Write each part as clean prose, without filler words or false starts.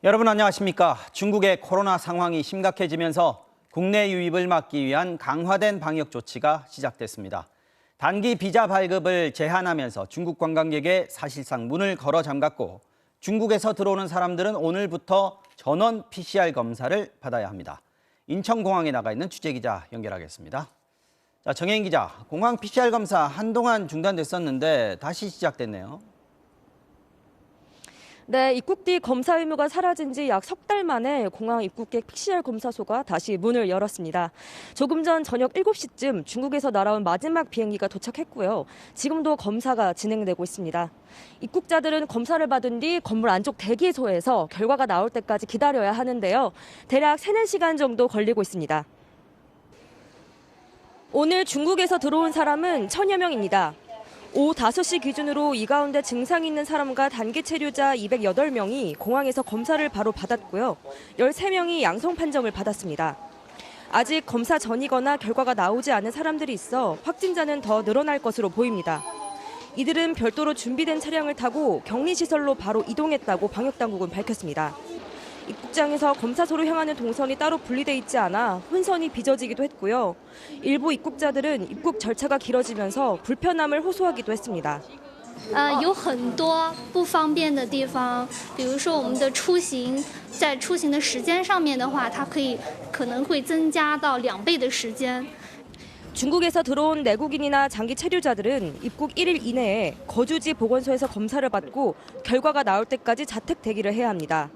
여러분 안녕하십니까? 중국의 코로나 상황이 심각해지면서 국내 유입을 막기 위한 강화된 방역 조치가 시작됐습니다. 단기 비자 발급을 제한하면서 중국 관광객에 사실상 문을 걸어 잠갔고 중국에서 들어오는 사람들은 오늘부터 전원 PCR 검사를 받아야 합니다. 인천공항에 나가 있는 취재기자 연결하겠습니다. 자, 정혜인 기자, 공항 PCR 검사 한동안 중단됐었는데 다시 시작됐네요. 네, 입국 뒤 검사 의무가 사라진 지 약 석 달 만에 공항 입국객 PCR 검사소가 다시 문을 열었습니다. 조금 전 저녁 7시쯤 중국에서 날아온 마지막 비행기가 도착했고요. 지금도 검사가 진행되고 있습니다. 입국자들은 검사를 받은 뒤 건물 안쪽 대기소에서 결과가 나올 때까지 기다려야 하는데요. 대략 3-4시간 정도 걸리고 있습니다. 오늘 중국에서 들어온 사람은 1000여 명입니다. 오후 5시 기준으로 이 가운데 증상이 있는 사람과 단기 체류자 208명이 공항에서 검사를 바로 받았고요. 13명이 양성 판정을 받았습니다. 아직 검사 전이거나 결과가 나오지 않은 사람들이 있어 확진자는 더 늘어날 것으로 보입니다. 이들은 별도로 준비된 차량을 타고 격리시설로 바로 이동했다고 방역당국은 밝혔습니다. 입국장에서 검사소로 향하는 동선이 따로 분리돼 있지 않아 혼선이 빚어지기도 했고요. 일부 입국자들은 입국 절차가 길어지면서 불편함을 호소하기도 했습니다. 有很多不方便的地方，比如说我们的出行，在出行的时间上面的话，它可能会增加到2倍的时间。 중국에서 들어온 내국인이나 장기 체류자들은 입국 1일 이내에 거주지 보건소에서 검사를 받고 결과가 나올 때까지 자택 대기를 해야 합니다.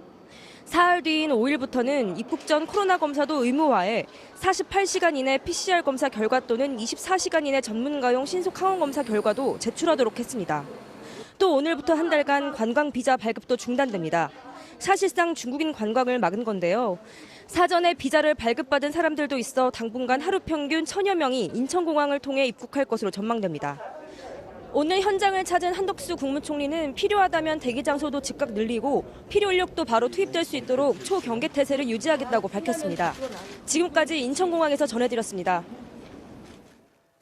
사흘 뒤인 5일부터는 입국 전 코로나 검사도 의무화해 48시간 이내 PCR 검사 결과 또는 24시간 이내 전문가용 신속 항원 검사 결과도 제출하도록 했습니다. 또 오늘부터 한 달간 관광 비자 발급도 중단됩니다. 사실상 중국인 관광을 막은 건데요. 사전에 비자를 발급받은 사람들도 있어 당분간 하루 평균 1000여 명이 인천공항을 통해 입국할 것으로 전망됩니다. 오늘 현장을 찾은 한덕수 국무총리는 필요하다면 대기 장소도 즉각 늘리고 필요 인력도 바로 투입될 수 있도록 초경계 태세를 유지하겠다고 밝혔습니다. 지금까지 인천공항에서 전해드렸습니다.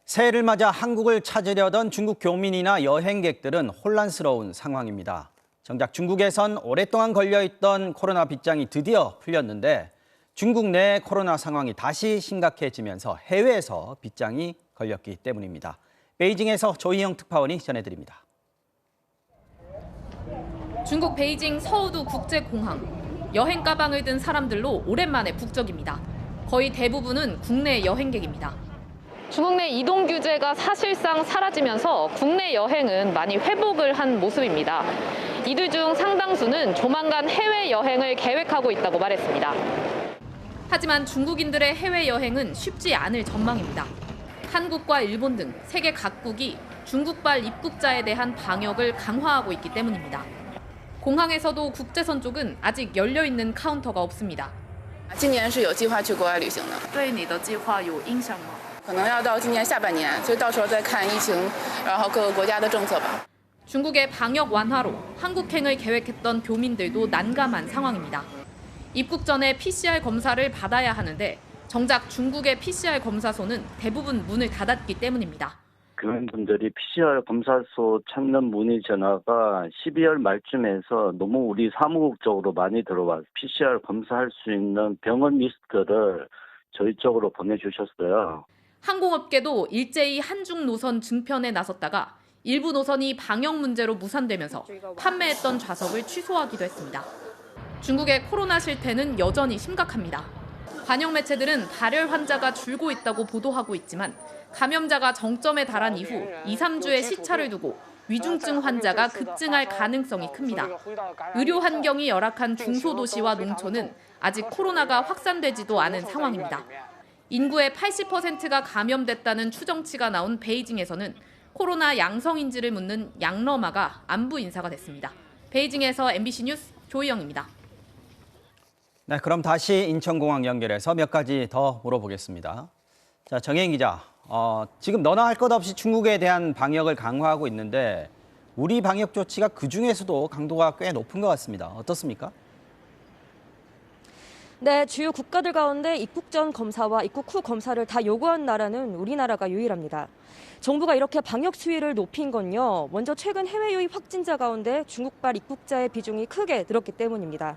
새해를 맞아 한국을 찾으려던 중국 교민이나 여행객들은 혼란스러운 상황입니다. 정작 중국에선 오랫동안 걸려있던 코로나 빗장이 드디어 풀렸는데 중국 내 코로나 상황이 다시 심각해지면서 해외에서 빗장이 걸렸기 때문입니다. 베이징에서 조희영 특파원이 전해드립니다. 중국 베이징 서우두 국제공항. 여행 가방을 든 사람들로 오랜만에 북적입니다. 거의 대부분은 국내 여행객입니다. 중국 내 이동 규제가 사실상 사라지면서 국내 여행은 많이 회복을 한 모습입니다. 이들 중 상당수는 조만간 해외여행을 계획하고 있다고 말했습니다. 하지만 중국인들의 해외여행은 쉽지 않을 전망입니다. 한국과 일본 등 세계 각국이 중국발 입국자에 대한 방역을 강화하고 있기 때문입니다. 공항에서도 국제선 쪽은 아직 열려있는 카운터가 없습니다. 今年是有计划去国外旅行的。对你的计划有影响吗？可能要到今年下半年，所以到时候再看疫情，然后各个国家的政策吧。 중국의 방역 완화로 한국행을 계획했던 교민들도 난감한 상황입니다. 입국 전에 PCR 검사를 받아야 하는데 정작 중국의 PCR 검사소는 대부분 문을 닫았기 때문입니다. 교민분들이 PCR 검사소 찾는 문의 전화가 12월 말쯤에서 너무 우리 사무국 쪽으로 많이 들어와서 PCR 검사할 수 있는 병원 리스트를 저희 쪽으로 보내주셨어요. 항공업계도 일제히 한중 노선 증편에 나섰다가 일부 노선이 방역 문제로 무산되면서 판매했던 좌석을 취소하기도 했습니다. 중국의 코로나 실태는 여전히 심각합니다. 관영 매체들은 발열 환자가 줄고 있다고 보도하고 있지만 감염자가 정점에 달한 이후 2-3주의 시차를 두고 위중증 환자가 급증할 가능성이 큽니다. 의료 환경이 열악한 중소도시와 농촌은 아직 코로나가 확산되지도 않은 상황입니다. 인구의 80%가 감염됐다는 추정치가 나온 베이징에서는 코로나 양성인지를 묻는 양러마가 안부 인사가 됐습니다. 베이징에서 MBC 뉴스 조희영입니다. 네, 그럼 다시 인천공항 연결해서 몇 가지 더 물어보겠습니다. 자, 정혜인 기자, 지금 너나 할 것 없이 중국에 대한 방역을 강화하고 있는데 우리 방역 조치가 그중에서도 강도가 꽤 높은 것 같습니다. 어떻습니까? 네, 주요 국가들 가운데 입국 전 검사와 입국 후 검사를 다 요구한 나라는 우리나라가 유일합니다. 정부가 이렇게 방역 수위를 높인 건요, 먼저 최근 해외 유입 확진자 가운데 중국발 입국자의 비중이 크게 늘었기 때문입니다.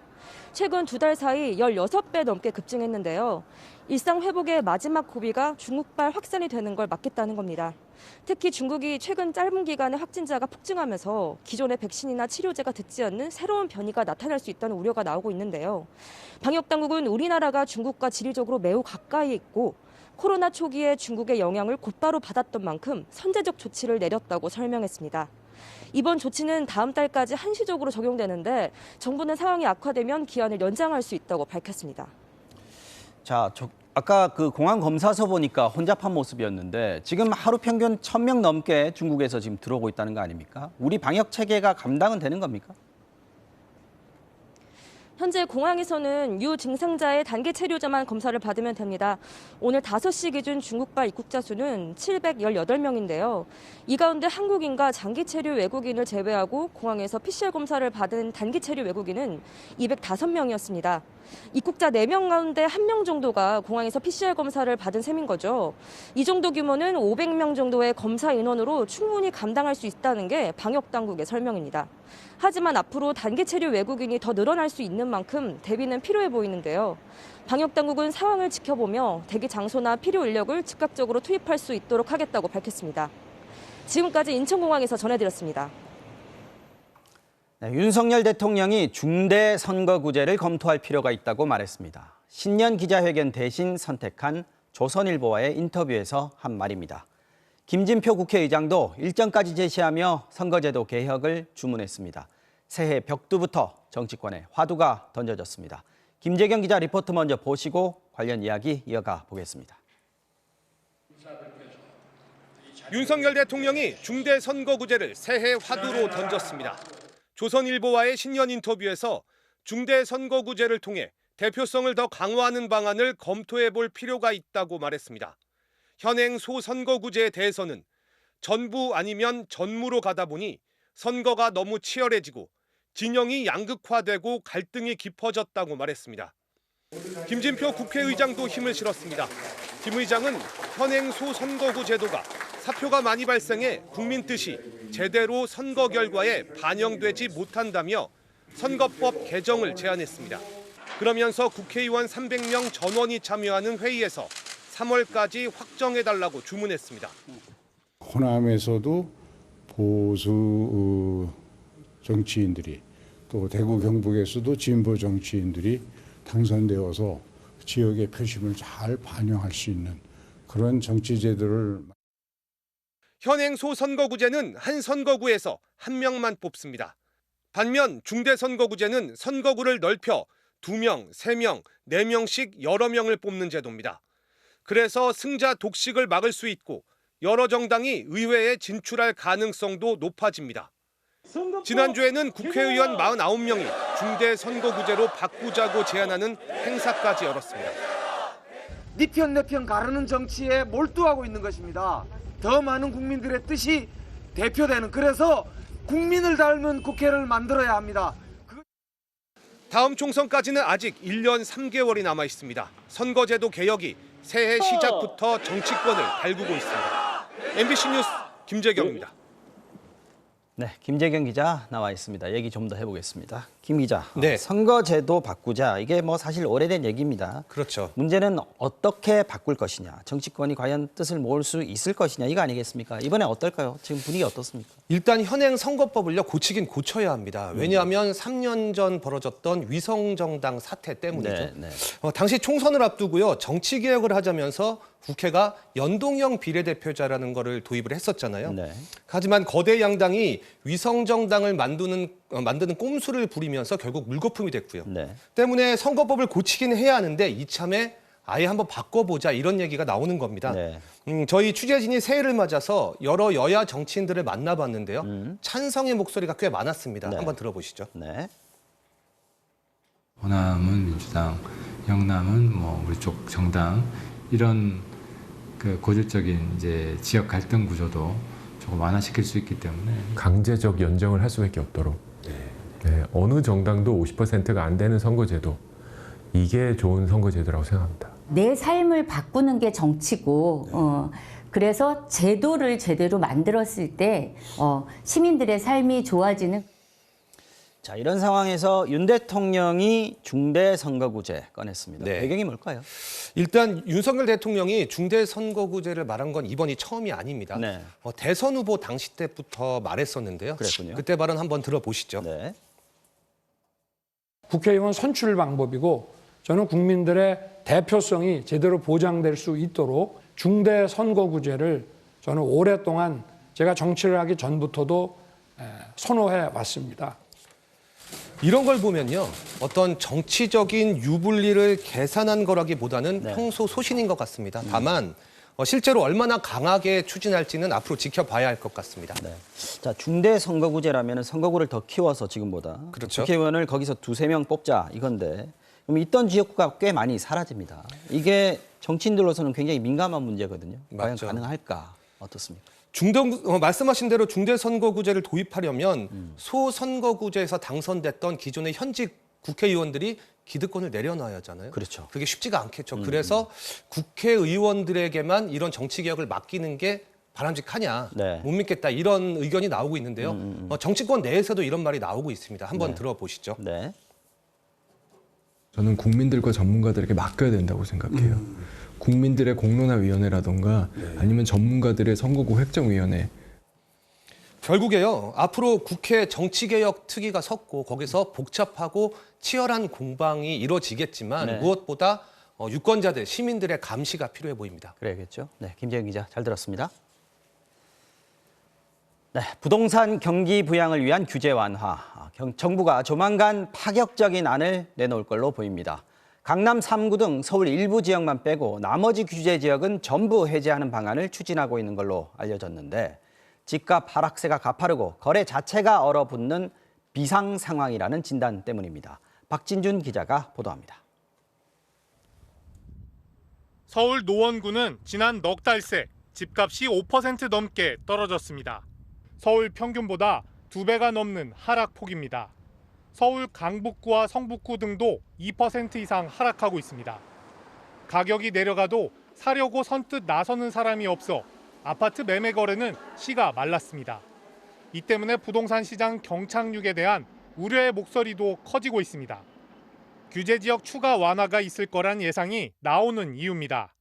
최근 2달 사이 16배 넘게 급증했는데요. 일상 회복의 마지막 고비가 중국발 확산이 되는 걸 막겠다는 겁니다. 특히 중국이 최근 짧은 기간에 확진자가 폭증하면서 기존의 백신이나 치료제가 듣지 않는 새로운 변이가 나타날 수 있다는 우려가 나오고 있는데요. 방역당국은 우리나라가 중국과 지리적으로 매우 가까이 있고 코로나 초기에 중국의 영향을 곧바로 받았던 만큼 선제적 조치를 내렸다고 설명했습니다. 이번 조치는 다음 달까지 한시적으로 적용되는데 정부는 상황이 악화되면 기한을 연장할 수 있다고 밝혔습니다. 자, 아까 그 공항 검사소 보니까 혼잡한 모습이었는데 지금 하루 평균 1,000명 넘게 중국에서 지금 들어오고 있다는 거 아닙니까? 우리 방역 체계가 감당은 되는 겁니까? 현재 공항에서는 유증상자의 단기 체류자만 검사를 받으면 됩니다. 오늘 5시 기준 중국발 입국자 수는 718명인데요. 이 가운데 한국인과 장기 체류 외국인을 제외하고 공항에서 PCR 검사를 받은 단기 체류 외국인은 205명이었습니다. 입국자 4명 가운데 1명 정도가 공항에서 PCR 검사를 받은 셈인 거죠. 이 정도 규모는 500명 정도의 검사 인원으로 충분히 감당할 수 있다는 게 방역당국의 설명입니다. 하지만 앞으로 단기 체류 외국인이 더 늘어날 수 있는 만큼 대비는 필요해 보이는데요. 방역당국은 상황을 지켜보며 대기 장소나 필요 인력을 즉각적으로 투입할 수 있도록 하겠다고 밝혔습니다. 지금까지 인천공항에서 전해드렸습니다. 네, 윤석열 대통령이 중대 선거구제를 검토할 필요가 있다고 말했습니다. 신년 기자회견 대신 선택한 조선일보와의 인터뷰에서 한 말입니다. 김진표 국회의장도 일정까지 제시하며 선거제도 개혁을 주문했습니다. 새해 벽두부터 정치권에 화두가 던져졌습니다. 김재경 기자 리포트 먼저 보시고 관련 이야기 이어가 보겠습니다. 윤석열 대통령이 중대 선거구제를 새해 화두로 던졌습니다. 조선일보와의 신년 인터뷰에서 중대 선거구제를 통해 대표성을 더 강화하는 방안을 검토해 볼 필요가 있다고 말했습니다. 현행 소선거구제에 대해서는 전부 아니면 전무로 가다 보니 선거가 너무 치열해지고 진영이 양극화되고 갈등이 깊어졌다고 말했습니다. 김진표 국회의장도 힘을 실었습니다. 김 의장은 현행 소선거구 제도가 사표가 많이 발생해 국민 뜻이 제대로 선거 결과에 반영되지 못한다며 선거법 개정을 제안했습니다. 그러면서 국회의원 300명 전원이 참여하는 회의에서 3월까지 확정해달라고 주문했습니다. 호남에서도 보수 정치인들이 또 대구 경북에서도 진보 정치인들이 당선되어서 지역의 표심을 잘 반영할 수 있는 그런 정치제도를. 현행 소선거구제는 한 선거구에서 한 명만 뽑습니다. 반면 중대선거구제는 선거구를 넓혀 2명, 3명, 4명씩 여러 명을 뽑는 제도입니다. 그래서 승자 독식을 막을 수 있고 여러 정당이 의회에 진출할 가능성도 높아집니다. 지난주에는 국회의원 49명이 중대 선거구제로 바꾸자고 제안하는 행사까지 열었습니다. 네 편 내 편 가르는 정치에 몰두하고 있는 것입니다. 더 많은 국민들의 뜻이 대표되는, 그래서 국민을 닮은 국회를 만들어야 합니다. 다음 총선까지는 아직 1년 3개월이 남아 있습니다. 선거제도 개혁이 새해 시작부터 정치권을 달구고 있습니다. MBC 뉴스 김재경입니다. 네, 김재경 기자 나와 있습니다. 얘기 좀 더 해보겠습니다. 김 기자, 네. 선거제도 바꾸자. 이게 뭐 사실 오래된 얘기입니다. 그렇죠. 문제는 어떻게 바꿀 것이냐, 정치권이 과연 뜻을 모을 수 있을 것이냐, 이거 아니겠습니까? 이번에 어떨까요? 지금 분위기 어떻습니까? 일단 현행 선거법을요 고치긴 고쳐야 합니다. 왜냐하면 3년 전 벌어졌던 위성정당 사태 때문이죠. 네. 당시 총선을 앞두고요 정치개혁을 하자면서 국회가 연동형 비례대표제라는 거를 도입을 했었잖아요. 네. 하지만 거대 양당이 위성정당을 만드는 꼼수를 부리면서 결국 물거품이 됐고요. 네. 때문에 선거법을 고치긴 해야 하는데 이참에 아예 한번 바꿔보자 이런 얘기가 나오는 겁니다. 네. 저희 취재진이 새해를 맞아서 여러 여야 정치인들을 만나봤는데요. 찬성의 목소리가 꽤 많았습니다. 네. 한번 들어보시죠. 네. 호남은 민주당, 영남은 뭐 우리 쪽 정당 이런 그 고질적인 이제 지역 갈등 구조도 조금 완화시킬 수 있기 때문에 강제적 연정을 할 수밖에 없도록 네, 어느 정당도 50%가 안 되는 선거제도 이게 좋은 선거제도라고 생각합니다. 내 삶을 바꾸는 게 정치고 그래서 제도를 제대로 만들었을 때 시민들의 삶이 좋아지는. 자, 이런 상황에서 윤 대통령이 중대선거구제 꺼냈습니다. 네. 배경이 뭘까요? 일단 윤석열 대통령이 중대선거구제를 말한 건 이번이 처음이 아닙니다. 네. 대선 후보 당시 때부터 말했었는데요. 그랬군요. 그때 발언 한번 들어보시죠. 네. 국회의원 선출 방법이고 저는 국민들의 대표성이 제대로 보장될 수 있도록 중대선거구제를 저는 오랫동안 제가 정치를 하기 전부터도 선호해 왔습니다. 이런 걸 보면요. 어떤 정치적인 유불리를 계산한 거라기보다는 평소 소신인 것 같습니다. 다만 실제로 얼마나 강하게 추진할지는 앞으로 지켜봐야 할 것 같습니다. 네. 자, 중대선거구제라면 선거구를 더 키워서 지금보다 그렇죠. 국회의원을 거기서 2-3명 뽑자 이건데 그럼 있던 지역구가 꽤 많이 사라집니다. 이게 정치인들로서는 굉장히 민감한 문제거든요. 과연 맞죠. 가능할까? 어떻습니까? 말씀하신 대로 중대선거구제를 도입하려면 소선거구제에서 당선됐던 기존의 현직 국회의원들이 기득권을 내려놔야 하잖아요. 그렇죠. 그게 쉽지가 않겠죠. 그래서 국회의원들에게만 이런 정치개혁을 맡기는 게 바람직하냐, 네. 못 믿겠다 이런 의견이 나오고 있는데요. 정치권 내에서도 이런 말이 나오고 있습니다. 한번 네. 들어보시죠. 네. 저는 국민들과 전문가들에게 맡겨야 된다고 생각해요. 국민들의 공론화위원회라던가 아니면 전문가들의 선거구 획정위원회. 결국에요. 앞으로 국회 정치개혁 특위가 섰고 거기서 복잡하고 치열한 공방이 이루어지겠지만 네. 무엇보다 유권자들, 시민들의 감시가 필요해 보입니다. 그래야겠죠. 네, 김재영 기자 잘 들었습니다. 네, 부동산 경기 부양을 위한 규제 완화. 정부가 조만간 파격적인 안을 내놓을 걸로 보입니다. 강남 3구 등 서울 일부 지역만 빼고 나머지 규제 지역은 전부 해제하는 방안을 추진하고 있는 걸로 알려졌는데 집값 하락세가 가파르고 거래 자체가 얼어붙는 비상 상황이라는 진단 때문입니다. 박진준 기자가 보도합니다. 서울 노원구는 지난 넉 달 새 집값이 5% 넘게 떨어졌습니다. 서울 평균보다 2배가 넘는 하락폭입니다. 서울 강북구와 성북구 등도 2% 이상 하락하고 있습니다. 가격이 내려가도 사려고 선뜻 나서는 사람이 없어 아파트 매매 거래는 씨가 말랐습니다. 이 때문에 부동산 시장 경착륙에 대한 우려의 목소리도 커지고 있습니다. 규제 지역 추가 완화가 있을 거란 예상이 나오는 이유입니다.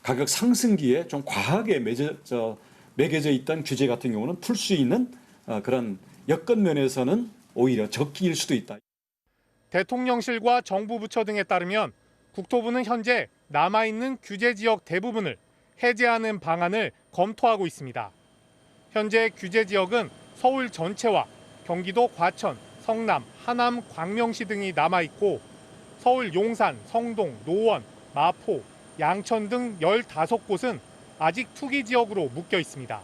가격 상승기에 좀 과하게 매겨져 있던 규제 같은 경우는 풀 수 있는 그런 여건 면에서는 오히려 적기일 수도 있다. 대통령실과 정부 부처 등에 따르면 국토부는 현재 남아있는 규제 지역 대부분을 해제하는 방안을 검토하고 있습니다. 현재 규제 지역은 서울 전체와 경기도 과천, 성남, 하남, 광명시 등이 남아있고 서울 용산, 성동, 노원, 마포, 양천 등 15곳은 아직 투기 지역으로 묶여 있습니다.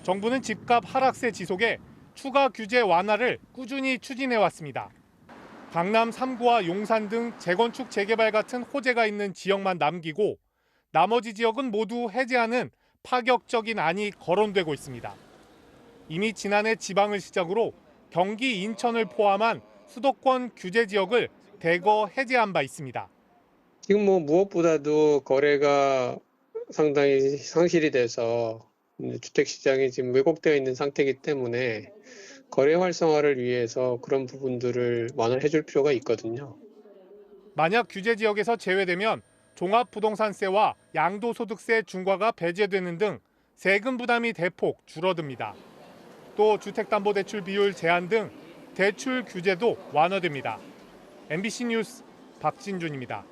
정부는 집값 하락세 지속에 추가 규제 완화를 꾸준히 추진해왔습니다. 강남 3구와 용산 등 재건축 재개발 같은 호재가 있는 지역만 남기고 나머지 지역은 모두 해제하는 파격적인 안이 거론되고 있습니다. 이미 지난해 지방을 시작으로 경기, 인천을 포함한 수도권 규제 지역을 대거 해제한 바 있습니다. 지금 무엇보다도 거래가 상당히 상실이 돼서 주택 시장이 지금 왜곡되어 있는 상태이기 때문에 거래 활성화를 위해서 그런 부분들을 완화해 줄 필요가 있거든요. 만약 규제 지역에서 제외되면 종합부동산세와 양도소득세 중과가 배제되는 등 세금 부담이 대폭 줄어듭니다. 또 주택담보대출 비율 제한 등 대출 규제도 완화됩니다. MBC 뉴스 박진준입니다.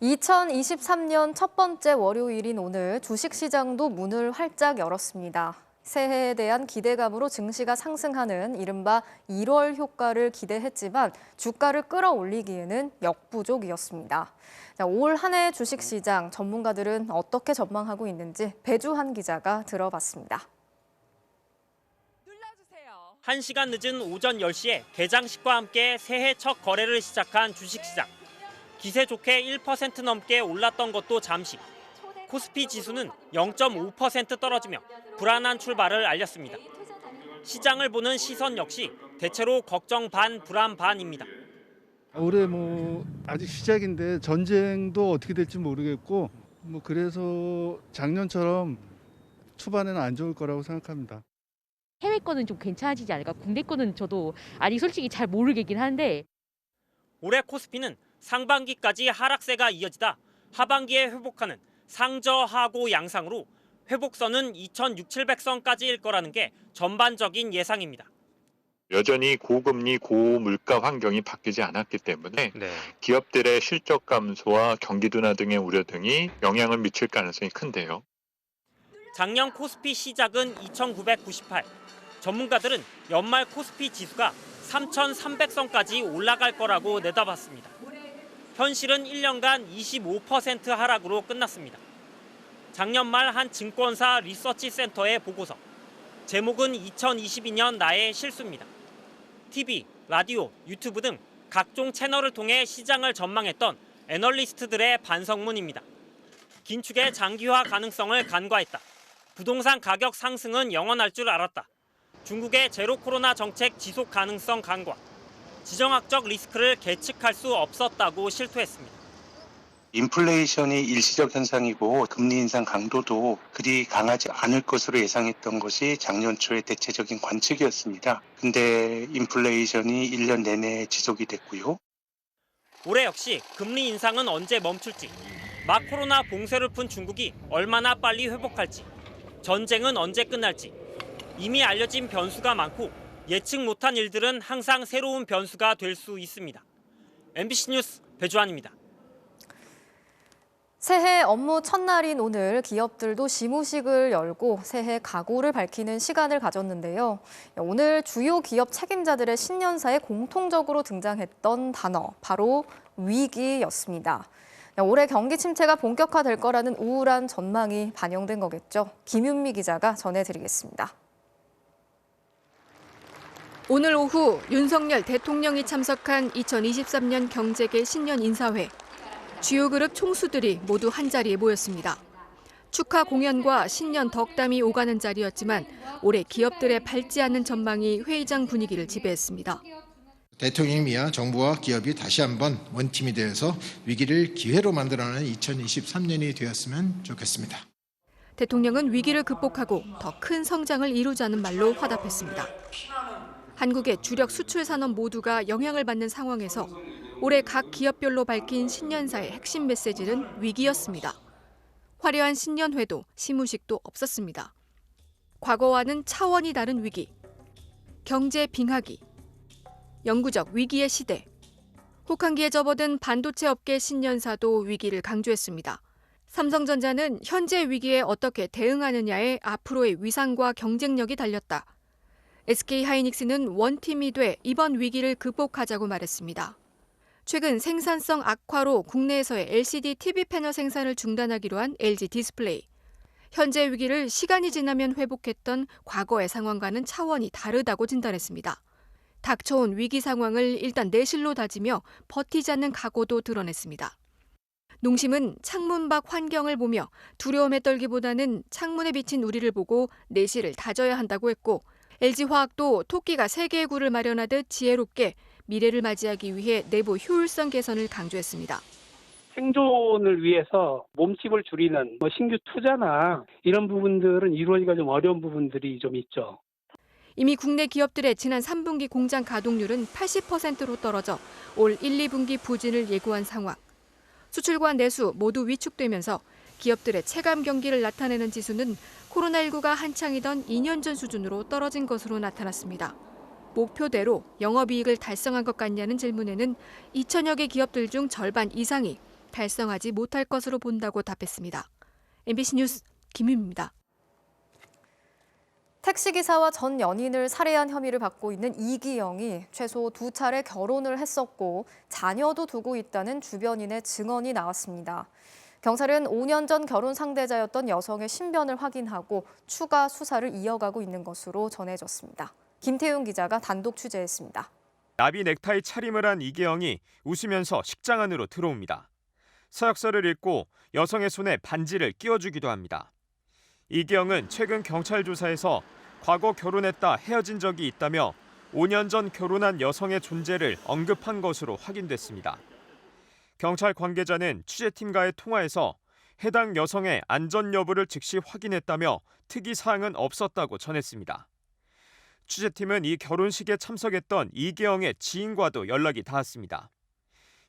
(2023년) 첫 번째 월요일인 오늘 주식시장도 문을 활짝 열었습니다. 새해에 대한 기대감으로 증시가 상승하는 이른바 1월 효과를 기대했지만 주가를 끌어올리기에는 역부족이었습니다. 올 한 해 주식시장 전문가들은 어떻게 전망하고 있는지 배주한 기자가 들어봤습니다. 1시간 늦은 오전 10시에 개장식과 함께 새해 첫 거래를 시작한 주식시장. 기세 좋게 1% 넘게 올랐던 것도 잠시. 코스피 지수는 0.5% 떨어지며 불안한 출발을 알렸습니다. 시장을 보는 시선 역시 대체로 걱정 반, 불안 반입니다. 올해 아직 시작인데 전쟁도 어떻게 될지 모르겠고 그래서 작년처럼 초반에는 안 좋을 거라고 생각합니다. 해외 거는 좀 괜찮아지지 않을까? 국내 거는 저도 아직 솔직히 잘 모르겠긴 한데. 올해 코스피는 상반기까지 하락세가 이어지다 하반기에 회복하는 상저하고 양상으로 회복선은 2,600~700선까지일 거라는 게 전반적인 예상입니다. 여전히 고금리, 고물가 환경이 바뀌지 않았기 때문에 기업들의 실적 감소와 경기 둔화 등의 우려 등이 영향을 미칠 가능성이 큰데요. 작년 코스피 시작은 2,998. 전문가들은 연말 코스피 지수가 3,300선까지 올라갈 거라고 내다봤습니다. 현실은 1년간 25% 하락으로 끝났습니다. 작년 말 한 증권사 리서치 센터의 보고서. 제목은 2022년 나의 실수입니다. TV, 라디오, 유튜브 등 각종 채널을 통해 시장을 전망했던 애널리스트들의 반성문입니다. 긴축의 장기화 가능성을 간과했다. 부동산 가격 상승은 영원할 줄 알았다. 중국의 제로 코로나 정책 지속 가능성 간과. 지정학적 리스크를 계측할 수 없었다고 실토했습니다. 인플레이션이 일시적 현상이고 금리 인상 강도도 그리 강하지 않을 것으로 예상했던 것이 작년 초의 대체적인 관측이었습니다. 근데 인플레이션이 1년 내내 지속이 됐고요. 올해 역시 금리 인상은 언제 멈출지, 막 코로나 봉쇄를 푼 중국이 얼마나 빨리 회복할지, 전쟁은 언제 끝날지 이미 알려진 변수가 많고 예측 못한 일들은 항상 새로운 변수가 될 수 있습니다. MBC 뉴스 배주환입니다. 새해 업무 첫날인 오늘 기업들도 시무식을 열고 새해 각오를 밝히는 시간을 가졌는데요. 오늘 주요 기업 책임자들의 신년사에 공통적으로 등장했던 단어, 바로 위기였습니다. 올해 경기 침체가 본격화될 거라는 우울한 전망이 반영된 거겠죠. 김윤미 기자가 전해드리겠습니다. 오늘 오후 윤석열 대통령이 참석한 2023년 경제계 신년 인사회. 주요 그룹 총수들이 모두 한자리에 모였습니다. 축하 공연과 신년 덕담이 오가는 자리였지만 올해 기업들의 밝지 않은 전망이 회의장 분위기를 지배했습니다. 대통령이야 정부와 기업이 다시 한번 원팀이 되어서 위기를 기회로 만들어내는 2023년이 되었으면 좋겠습니다. 대통령은 위기를 극복하고 더 큰 성장을 이루자는 말로 화답했습니다. 한국의 주력 수출 산업 모두가 영향을 받는 상황에서 올해 각 기업별로 밝힌 신년사의 핵심 메시지는 위기였습니다. 화려한 신년회도 시무식도 없었습니다. 과거와는 차원이 다른 위기, 경제 빙하기, 영구적 위기의 시대. 혹한기에 접어든 반도체 업계 신년사도 위기를 강조했습니다. 삼성전자는 현재 위기에 어떻게 대응하느냐에 앞으로의 위상과 경쟁력이 달렸다. SK하이닉스는 원팀이 돼 이번 위기를 극복하자고 말했습니다. 최근 생산성 악화로 국내에서의 LCD TV 패널 생산을 중단하기로 한 LG 디스플레이. 현재 위기를 시간이 지나면 회복했던 과거의 상황과는 차원이 다르다고 진단했습니다. 닥쳐온 위기 상황을 일단 내실로 다지며 버티지 않는 각오도 드러냈습니다. 농심은 창문 밖 환경을 보며 두려움에 떨기보다는 창문에 비친 우리를 보고 내실을 다져야 한다고 했고, LG화학도 토끼가 세 개의 굴을 마련하듯 지혜롭게 미래를 맞이하기 위해 내부 효율성 개선을 강조했습니다. 생존을 위해서 몸집을 줄이는 신규 투자나 이런 부분들은 이루어지기가 좀 어려운 부분들이 좀 있죠. 이미 국내 기업들의 지난 3분기 공장 가동률은 80%로 떨어져 올 1, 2분기 부진을 예고한 상황. 수출과 내수 모두 위축되면서 기업들의 체감 경기를 나타내는 지수는 코로나19가 한창이던 2년 전 수준으로 떨어진 것으로 나타났습니다. 목표대로 영업이익을 달성한 것 같냐는 질문에는 2천여 개 기업들 중 절반 이상이 달성하지 못할 것으로 본다고 답했습니다. MBC 뉴스 김윤미입니다. 택시기사와 전 연인을 살해한 혐의를 받고 있는 이기영이 최소 2차례 결혼을 했었고 자녀도 두고 있다는 주변인의 증언이 나왔습니다. 경찰은 5년 전 결혼 상대자였던 여성의 신변을 확인하고 추가 수사를 이어가고 있는 것으로 전해졌습니다. 김태훈 기자가 단독 취재했습니다. 나비 넥타이 차림을 한 이계영이 웃으면서 식장 안으로 들어옵니다. 서약서를 읽고 여성의 손에 반지를 끼워주기도 합니다. 이계영은 최근 경찰 조사에서 과거 결혼했다 헤어진 적이 있다며 5년 전 결혼한 여성의 존재를 언급한 것으로 확인됐습니다. 경찰 관계자는 취재팀과의 통화에서 해당 여성의 안전 여부를 즉시 확인했다며 특이 사항은 없었다고 전했습니다. 취재팀은 이 결혼식에 참석했던 이계영의 지인과도 연락이 닿았습니다.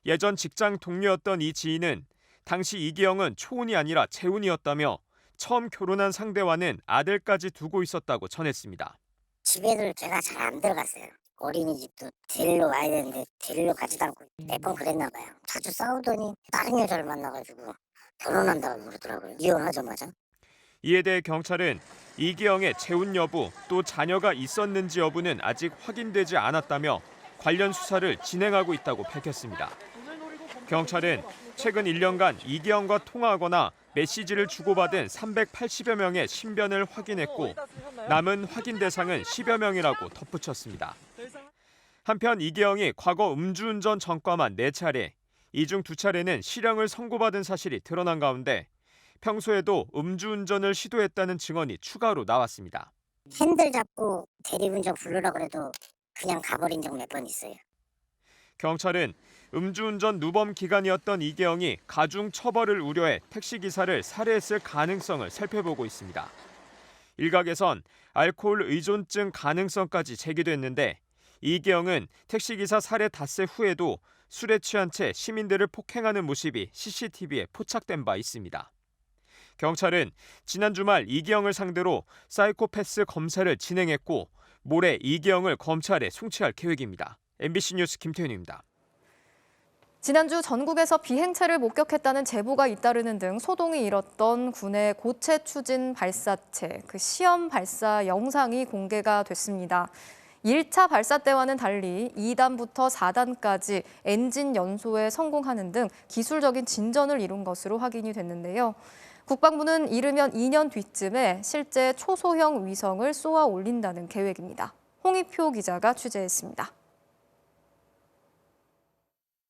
예전 직장 동료였던 이 지인은 당시 이계영은 초혼이 아니라 재혼이었다며 처음 결혼한 상대와는 아들까지 두고 있었다고 전했습니다. 집에를 제가 잘 안 들어갔어요. 어린이집도 데리러 와야 되는데 데리러 가지도 않고 몇 번 그랬나 봐요. 자주 싸우더니 다른 여자를 만나가지고 결혼한다고 그러더라고요. 이혼하자마자. 이에 대해 경찰은 이계영의 재혼 여부 또 자녀가 있었는지 여부는 아직 확인되지 않았다며 관련 수사를 진행하고 있다고 밝혔습니다. 경찰은 최근 1년간 이계영과 통화하거나 메시지를 주고받은 380여 명의 신변을 확인했고 남은 확인 대상은 10여 명이라고 덧붙였습니다. 한편 이계영이 과거 음주운전 전과만 4차례, 이 중 2차례는 실형을 선고받은 사실이 드러난 가운데 평소에도 음주운전을 시도했다는 증언이 추가로 나왔습니다. 핸들 잡고 대리운전 부르라고 해도 그냥 가버린 적 몇 번 있어요. 경찰은 음주운전 누범 기간이었던 이계영이 가중 처벌을 우려해 택시기사를 살해했을 가능성을 살펴보고 있습니다. 일각에선 알코올 의존증 가능성까지 제기됐는데 이계영은 택시기사 살해 닷새 후에도 술에 취한 채 시민들을 폭행하는 모습이 CCTV에 포착된 바 있습니다. 경찰은 지난 주말 이계영을 상대로 사이코패스 검사를 진행했고 모레 이계영을 검찰에 송치할 계획입니다. MBC 뉴스 김태현입니다. 지난주 전국에서 비행체를 목격했다는 제보가 잇따르는 등 소동이 일었던 군의 고체 추진 발사체, 그 시험 발사 영상이 공개가 됐습니다. 1차 발사 때와는 달리 2단부터 4단까지 엔진 연소에 성공하는 등 기술적인 진전을 이룬 것으로 확인이 됐는데요. 국방부는 이르면 2년 뒤쯤에 실제 초소형 위성을 쏘아 올린다는 계획입니다. 홍익표 기자가 취재했습니다.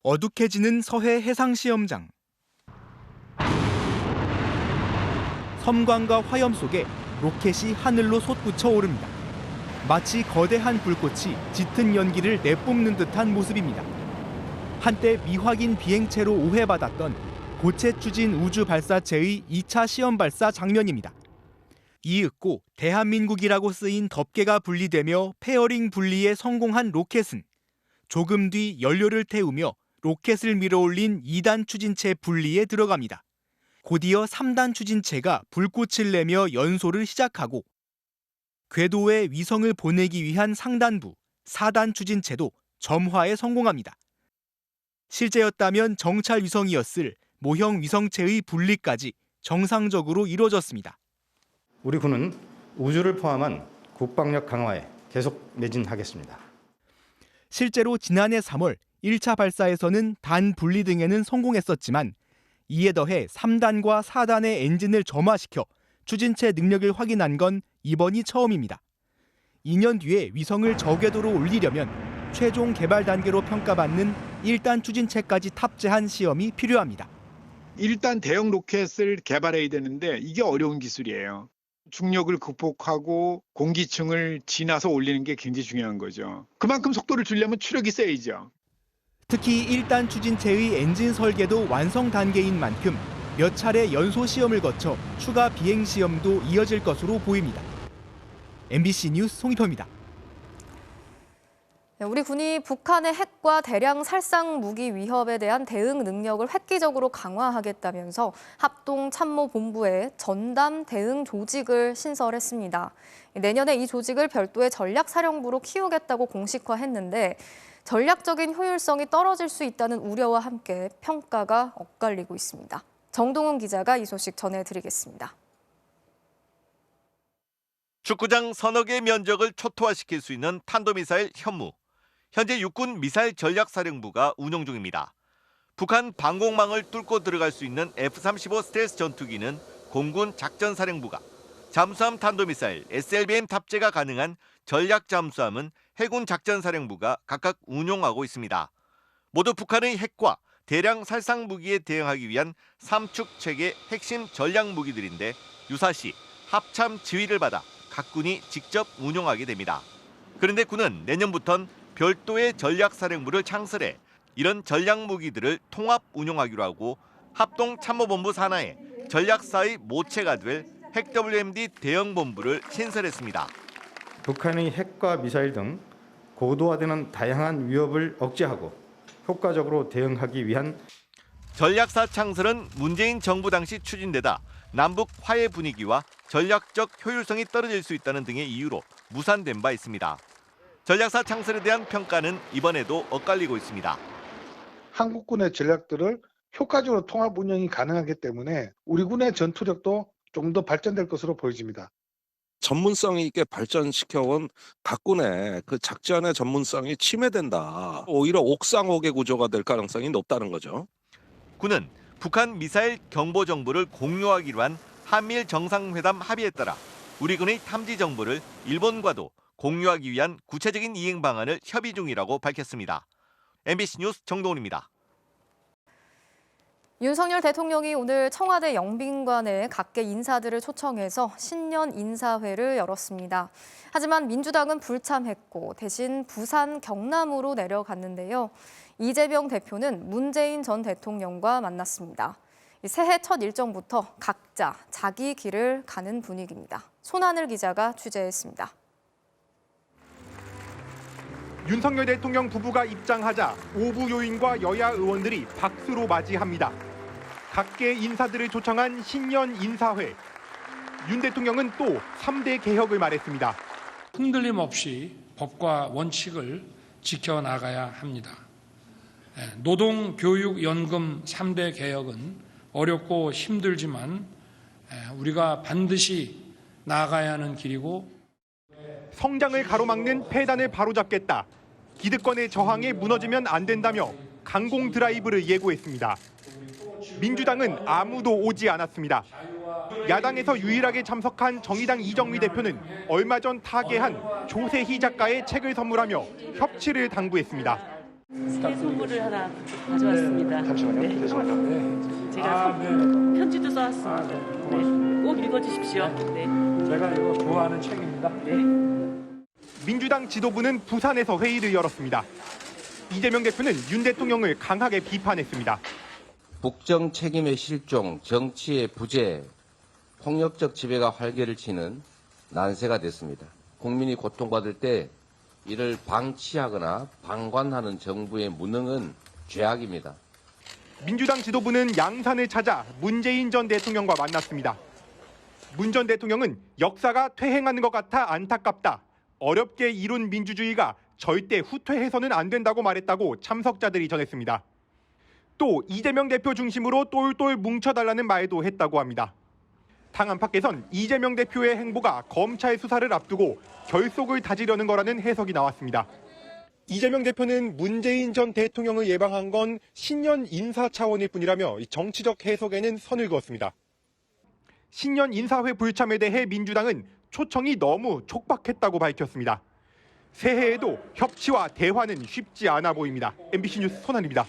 어둑해지는 서해 해상시험장. 섬광과 화염 속에 로켓이 하늘로 솟구쳐 오릅니다. 마치 거대한 불꽃이 짙은 연기를 내뿜는 듯한 모습입니다. 한때 미확인 비행체로 오해받았던 고체 추진 우주 발사체의 2차 시험 발사 장면입니다. 이윽고 대한민국이라고 쓰인 덮개가 분리되며 페어링 분리에 성공한 로켓은 조금 뒤 연료를 태우며 로켓을 밀어올린 2단 추진체 분리에 들어갑니다. 곧이어 3단 추진체가 불꽃을 내며 연소를 시작하고 궤도에 위성을 보내기 위한 상단부 4단 추진체도 점화에 성공합니다. 실제였다면 정찰 위성이었을 모형 위성체의 분리까지 정상적으로 이루어졌습니다. 우리 군은 우주를 포함한 국방력 강화에 계속 매진하겠습니다. 실제로 지난해 3월 1차 발사에서는 단 분리 등에는 성공했었지만 이에 더해 3단과 4단의 엔진을 점화시켜 추진체 능력을 확인한 건 이번이 처음입니다. 2년 뒤에 위성을 저궤도로 올리려면 최종 개발 단계로 평가받는 1단 추진체까지 탑재한 시험이 필요합니다. 1단 대형 로켓을 개발해야 되는데 이게 어려운 기술이에요. 중력을 극복하고 공기층을 지나서 올리는 게 굉장히 중요한 거죠. 그만큼 속도를 주려면 추력이 세야죠. 특히 1단 추진체의 엔진 설계도 완성 단계인 만큼 몇 차례 연소 시험을 거쳐 추가 비행 시험도 이어질 것으로 보입니다. MBC 뉴스 송희표입니다. 우리 군이 북한의 핵과 대량 살상 무기 위협에 대한 대응 능력을 획기적으로 강화하겠다면서 합동참모본부에 전담 대응 조직을 신설했습니다. 내년에 이 조직을 별도의 전략사령부로 키우겠다고 공식화했는데 전략적인 효율성이 떨어질 수 있다는 우려와 함께 평가가 엇갈리고 있습니다. 정동훈 기자가 이 소식 전해드리겠습니다. 축구장 서너 개의 면적을 초토화시킬 수 있는 탄도미사일 현무. 현재 육군 미사일 전략사령부가 운용 중입니다. 북한 방공망을 뚫고 들어갈 수 있는 F-35 스텔스 전투기는 공군 작전사령부가, 잠수함 탄도미사일 SLBM 탑재가 가능한 전략 잠수함은 해군 작전사령부가 각각 운용하고 있습니다. 모두 북한의 핵과 대량 살상 무기에 대응하기 위한 3축 체계 핵심 전략 무기들인데 유사시 합참 지휘를 받아 각 군이 직접 운용하게 됩니다. 그런데 군은 내년부턴 별도의 전략사령부를 창설해 이런 전략 무기들을 통합 운용하기로 하고 합동참모본부 산하에 전략사의 모체가 될 핵 WMD 대응본부를 신설했습니다. 북한의 핵과 미사일 등 고도화되는 다양한 위협을 억제하고 효과적으로 대응하기 위한 전략사 창설은 문재인 정부 당시 추진되다 남북 화해 분위기와 전략적 효율성이 떨어질 수 있다는 등의 이유로 무산된 바 있습니다. 전략사 창설에 대한 평가는 이번에도 엇갈리고 있습니다. 한국군의 전략들을 효과적으로 통합 운영이 가능하기 때문에 우리 군의 전투력도 좀 더 발전될 것으로 보여집니다. 전문성 있게 발전시켜온 각군의 그 작전의 전문성이 침해된다. 오히려 옥상옥의 구조가 될 가능성이 높다는 거죠. 군은 북한 미사일 경보 정보를 공유하기로 한 한미일 정상회담 합의에 따라 우리 군의 탐지 정보를 일본과도 공유하기 위한 구체적인 이행 방안을 협의 중이라고 밝혔습니다. MBC 뉴스 정동훈입니다. 윤석열 대통령이 오늘 청와대 영빈관에 각계 인사들을 초청해서 신년 인사회를 열었습니다. 하지만 민주당은 불참했고 대신 부산 경남으로 내려갔는데요. 이재명 대표는 문재인 전 대통령과 만났습니다. 새해 첫 일정부터 각자 자기 길을 가는 분위기입니다. 손하늘 기자가 취재했습니다. 윤석열 대통령 부부가 입장하자 오부 요인과 여야 의원들이 박수로 맞이합니다. 각계 인사들을 초청한 신년 인사회. 윤 대통령은 또 3대 개혁을 말했습니다. 흔들림 없이 법과 원칙을 지켜나가야 합니다. 노동, 교육, 연금 3대 개혁은 어렵고 힘들지만 우리가 반드시 나아가야 하는 길이고 성장을 가로막는 폐단을 바로잡겠다. 기득권의 저항에 무너지면 안 된다며 강공 드라이브를 예고했습니다. 민주당은 아무도 오지 않았습니다. 야당에서 유일하게 참석한 정의당 이정미 대표는 얼마 전 타계한 조세희 작가의 책을 선물하며 협치를 당부했습니다. 새 선물을 하나 가져왔습니다. 잠시만요. 죄송합니다. 제가 편지도 써왔습니다. 꼭 읽어주십시오. 제가 이거 좋아하는 책입니다. 민주당 지도부는 부산에서 회의를 열었습니다. 이재명 대표는 윤 대통령을 강하게 비판했습니다. 국정 책임의 실종, 정치의 부재, 폭력적 지배가 활개를 치는 난세가 됐습니다. 국민이 고통받을 때 이를 방치하거나 방관하는 정부의 무능은 죄악입니다. 민주당 지도부는 양산을 찾아 문재인 전 대통령과 만났습니다. 문 전 대통령은 역사가 퇴행하는 것 같아 안타깝다. 어렵게 이룬 민주주의가 절대 후퇴해서는 안 된다고 말했다고 참석자들이 전했습니다. 또 이재명 대표 중심으로 똘똘 뭉쳐달라는 말도 했다고 합니다. 당 안팎에선 이재명 대표의 행보가 검찰 수사를 앞두고 결속을 다지려는 거라는 해석이 나왔습니다. 이재명 대표는 문재인 전 대통령을 예방한 건 신년 인사 차원일 뿐이라며 정치적 해석에는 선을 그었습니다. 신년 인사회 불참에 대해 민주당은 초청이 너무 촉박했다고 밝혔습니다. 새해에도 협치와 대화는 쉽지 않아 보입니다. MBC 뉴스 손한입니다.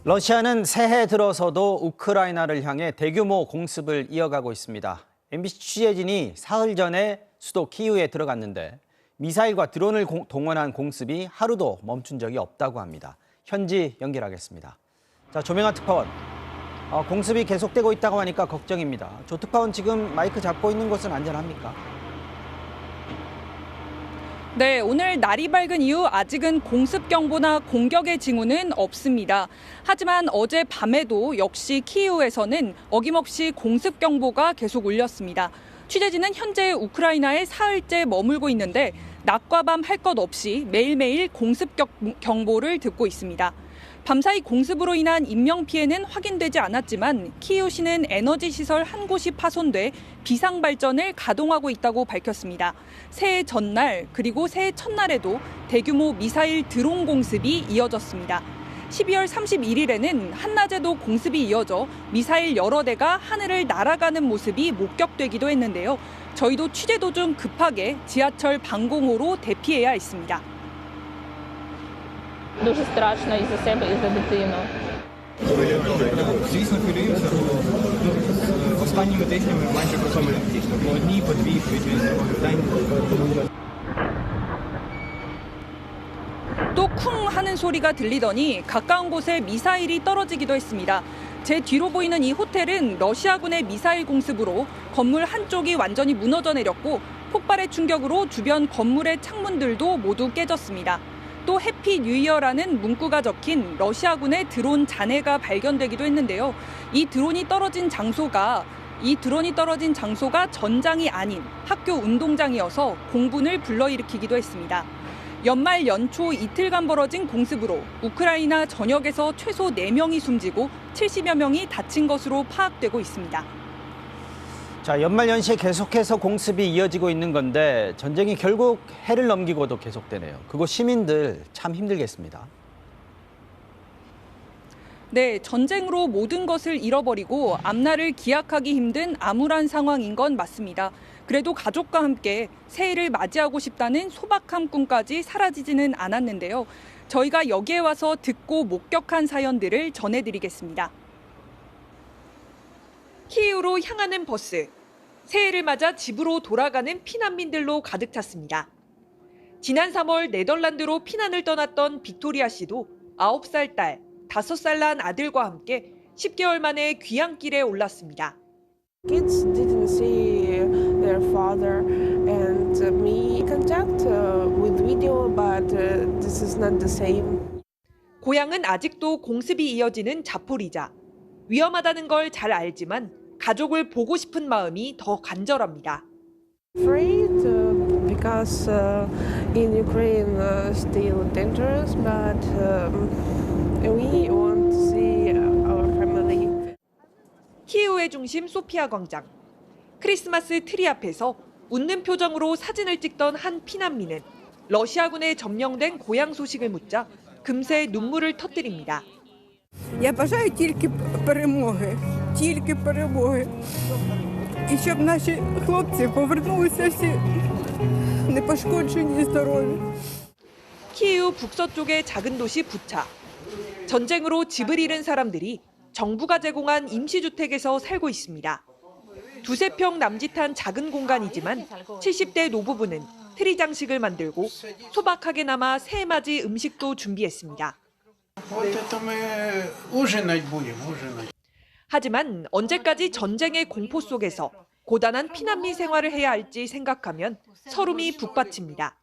러시아는 새해 들어서도 우크라이나를 향해 대규모 공습을 이어가고 있습니다. MBC 취재진이 사흘 전에 수도 키이우에 들어갔는데 미사일과 드론을 동원한 공습이 하루도 멈춘 적이 없다고 합니다. 현지 연결하겠습니다. 자, 조명아 특파원. 공습이 계속되고 있다고 하니까 걱정입니다. 조 특파원 지금 마이크 잡고 있는 곳은 안전합니까? 네, 오늘 날이 밝은 이후 아직은 공습 경보나 공격의 징후는 없습니다. 하지만 어제 밤에도 역시 키이우에서는 어김없이 공습 경보가 계속 울렸습니다. 취재진은 현재 우크라이나에 사흘째 머물고 있는데 낮과 밤 할 것 없이 매일매일 공습 경보를 듣고 있습니다. 밤사이 공습으로 인한 인명피해는 확인되지 않았지만 키이우시는 에너지 시설 한 곳이 파손돼 비상 발전을 가동하고 있다고 밝혔습니다. 새해 전날 그리고 새해 첫날에도 대규모 미사일 드론 공습이 이어졌습니다. 12월 31일에는 한낮에도 공습이 이어져 미사일 여러 대가 하늘을 날아가는 모습이 목격되기도 했는데요. 저희도 취재 도중 급하게 지하철 방공호로 대피해야 했습니다. Дуже страшно і за себе, і за дитину. Звісно, хвилюємося, бо останніми тижнями майже про це дійсно. По одній, по дві повітряні тривоги в день. 또 쿵 하는 소리가 들리더니 가까운 곳에 미사일이 떨어지기도 했습니다. 제 뒤로 보이는 이 호텔은 러시아군의 미사일 공습으로 건물 한쪽이 완전히 무너져 내렸고 폭발의 충격으로 주변 건물의 창문들도 모두 깨졌습니다. 또 해피 뉴 이어라는 문구가 적힌 러시아군의 드론 잔해가 발견되기도 했는데요. 이 드론이 떨어진 장소가 전장이 아닌 학교 운동장이어서 공분을 불러일으키기도 했습니다. 연말 연초 이틀간 벌어진 공습으로 우크라이나 전역에서 최소 4명이 숨지고 70여 명이 다친 것으로 파악되고 있습니다. 자, 연말연시에 계속해서 공습이 이어지고 있는 건데 전쟁이 결국 해를 넘기고도 계속되네요. 그곳 시민들 참 힘들겠습니다. 네, 전쟁으로 모든 것을 잃어버리고 앞날을 기약하기 힘든 암울한 상황인 건 맞습니다. 그래도 가족과 함께 새해를 맞이하고 싶다는 소박한 꿈까지 사라지지는 않았는데요. 저희가 여기에 와서 듣고 목격한 사연들을 전해드리겠습니다. 키이우로 향하는 버스. 새해를 맞아 집으로 돌아가는 피난민들로 가득 찼습니다. 지난 3월 네덜란드로 피난을 떠났던 빅토리아 씨도 9살 딸, 5살 난 아들과 함께 10개월 만에 귀향길에 올랐습니다. Kids didn't see their father and me contact with video, but this is not the same. 고향은 아직도 공습이 이어지는 자포리자. 위험하다는 걸 잘 알지만 가족을 보고 싶은 마음이 더 간절합니다. Afraid because in Ukraine still dangerous, but we want to see our family. 키이우의 중심 소피아 광장. 크리스마스 트리 앞에서 웃는 표정으로 사진을 찍던 한 피난민은 러시아군에 점령된 고향 소식을 묻자 금세 눈물을 터뜨립니다. Я бажаю тільки перемоги, тільки перемоги. І щоб наші хлопці повернулися всі непошкоджені, здорові. 키이우 북서쪽의 작은 도시 부차. 전쟁으로 집을 잃은 사람들이 정부가 제공한 임시주택에서 살고 있습니다. 2~3평 남짓한 작은 공간이지만 70대 노부부는 트리 장식을 만들고 소박하게 남아 새해맞이 음식도 준비했습니다. 하지만 언제까지 전쟁의 공포 속에서 고단한 피난민 생활을 해야 할지 생각하면 서름이 북받칩니다.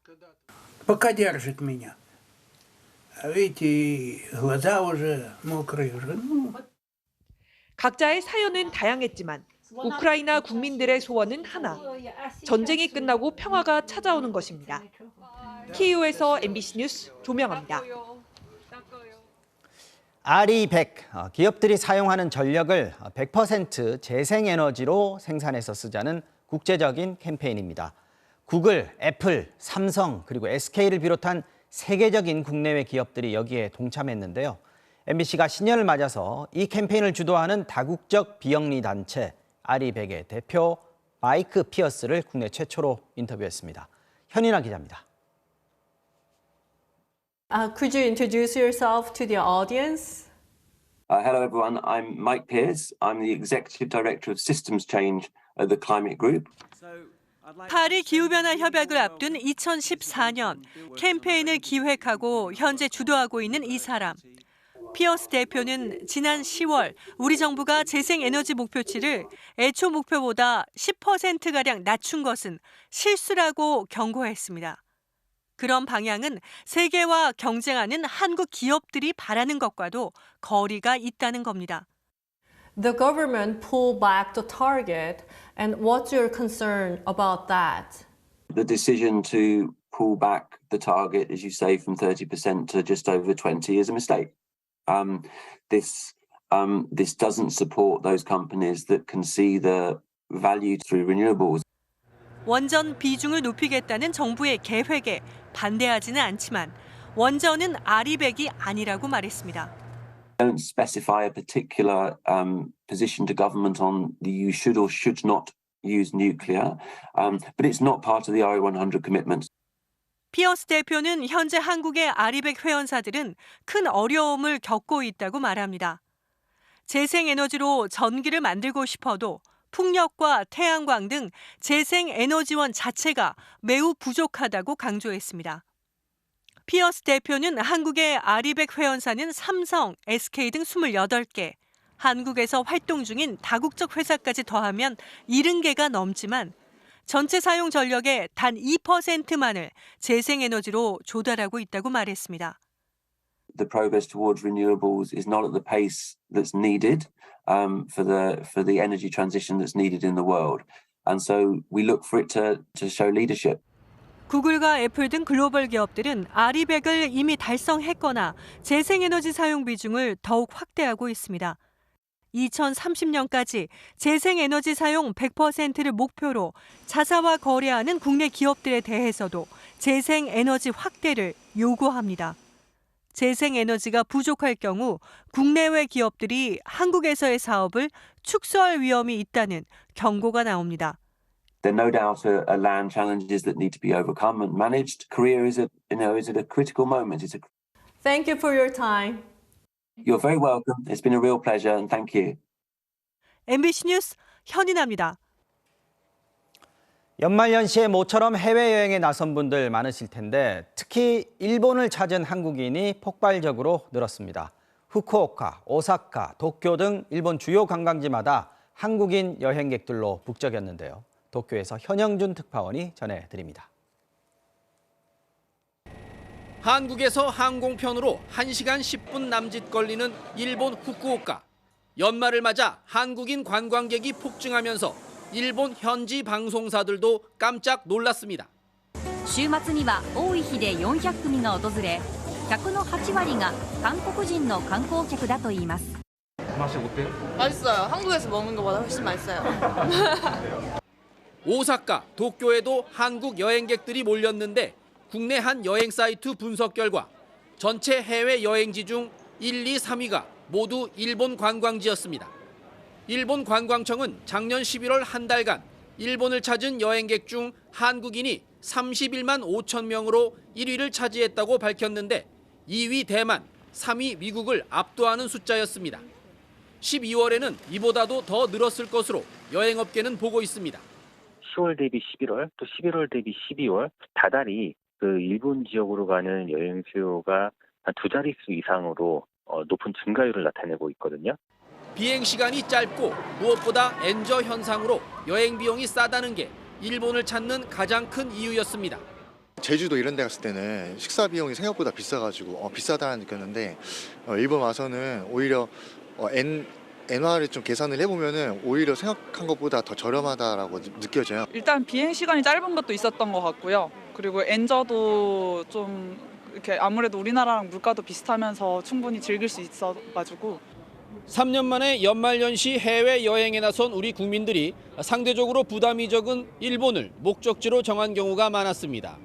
Пока держит меня. Видите, глаза уже мокрые уже. 각자의 사연은 다양했지만 우크라이나 국민들의 소원은 하나. 전쟁이 끝나고 평화가 찾아오는 것입니다. 키이우에서 MBC 뉴스 조명합니다. RE100, 기업들이 사용하는 전력을 100% 재생에너지로 생산해서 쓰자는 국제적인 캠페인입니다. 구글, 애플, 삼성, 그리고 SK를 비롯한 세계적인 국내외 기업들이 여기에 동참했는데요. MBC가 신년을 맞아서 이 캠페인을 주도하는 다국적 비영리 단체 RE100의 대표 마이크 피어스를 국내 최초로 인터뷰했습니다. 현인아 기자입니다. Could you introduce yourself to the audience? Hello, everyone. I'm Mike Pearce. I'm the Executive Director of Systems Change at the Climate Group. 파리 기후변화 협약을 앞둔 2014년 캠페인을 기획하고 현재 주도하고 있는 이 사람. 피어스 대표는 지난 10월 우리 정부가 재생에너지 목표치를 애초 목표보다 10%가량 낮춘 것은 실수라고 경고했습니다. 그런 방향은 세계와 경쟁하는 한국 기업들이 바라는 것과도 거리가 있다는 겁니다. The government pulled back the target, and what's your concern about that? The decision to pull back the target, as you say, from 30% to just over 20% is a mistake. This doesn't support those companies that can see the value through renewables. 원전 비중을 높이겠다는 정부의 계획에 반대하지는 않지만 원전은 아리백이 아니라고 말했습니다. Don't specify a particular position to government on the you should or should not use nuclear, but it's not part of the RE100 commitments. 피어스 대표는 현재 한국의 아리백 회원사들은 큰 어려움을 겪고 있다고 말합니다. 재생에너지로 전기를 만들고 싶어도 풍력과 태양광 등 재생에너지원 자체가 매우 부족하다고 강조했습니다. 피어스 대표는 한국의 아리백 회원사는 삼성, SK 등 28개, 한국에서 활동 중인 다국적 회사까지 더하면 70개가 넘지만 전체 사용 전력의 단 2%만을 재생에너지로 조달하고 있다고 말했습니다. The progress towards renewables is not at the pace that's needed for the energy transition that's needed in the world, and so we look for it to show leadership. 구글과 애플 등 글로벌 기업들은 아리백을 이미 달성했거나 재생에너지 사용 비중을 더욱 확대하고 있습니다. 2030년까지 재생에너지 사용 100%를 목표로 자사와 거래하는 국내 기업들에 대해서도 재생에너지 확대를 요구합니다. 재생에너지가 부족할 경우 국내외 기업들이 한국에서의 사업을 축소할 위험이 있다는 경고가 나옵니다. There are no doubt are land challenges that need to be overcome and managed. Korea is at a critical moment. Thank you for your time. You're very welcome. It's been a real pleasure and thank you. MBC 뉴스 현인아입니다. 연말연시에 모처럼 해외여행에 나선 분들 많으실 텐데 특히 일본을 찾은 한국인이 폭발적으로 늘었습니다. 후쿠오카, 오사카, 도쿄 등 일본 주요 관광지마다 한국인 여행객들로 북적였는데요. 도쿄에서 현영준 특파원이 전해드립니다. 한국에서 항공편으로 1시간 10분 남짓 걸리는 일본 후쿠오카. 연말을 맞아 한국인 관광객이 폭증하면서 일본 현지 방송사들도 깜짝 놀랐습니다. 週末には多い日で400組が訪れ、客の8割が韓国人の観光客だといいます. 맛이 어때요? 맛있어요. 한국에서 먹는 것보다 훨씬 맛있어요. 오사카, 도쿄에도 한국 여행객들이 몰렸는데 국내 한 여행 사이트 분석 결과 전체 해외 여행지 중 1, 2, 3위가 모두 일본 관광지였습니다. 일본 관광청은 작년 11월 한 달간 일본을 찾은 여행객 중 한국인이 31만 5천 명으로 1위를 차지했다고 밝혔는데 2위 대만, 3위 미국을 압도하는 숫자였습니다. 12월에는 이보다도 더 늘었을 것으로 여행업계는 보고 있습니다. 10월 대비 11월, 또 11월 대비 12월 다달이 그 일본 지역으로 가는 여행 수요가 한 2자릿수 이상으로 높은 증가율을 나타내고 있거든요. 비행 시간이 짧고 무엇보다 엔저 현상으로 여행 비용이 싸다는 게 일본을 찾는 가장 큰 이유였습니다. 제주도 이런 데 갔을 때는 식사 비용이 생각보다 비싸가지고 비싸다는 느꼈는데 일본 와서는 오히려 엔화를 좀 계산을 해보면은 오히려 생각한 것보다 더 저렴하다라고 느껴져요. 일단 비행 시간이 짧은 것도 있었던 것 같고요. 그리고 엔저도 좀 이렇게 아무래도 우리나라랑 물가도 비슷하면서 충분히 즐길 수 있어가지고. 3년 만에 연말연시 해외 여행에 나선 우리 국민들이 상대적으로 부담이 적은 일본을 목적지로 정한 경우가 많았습니다.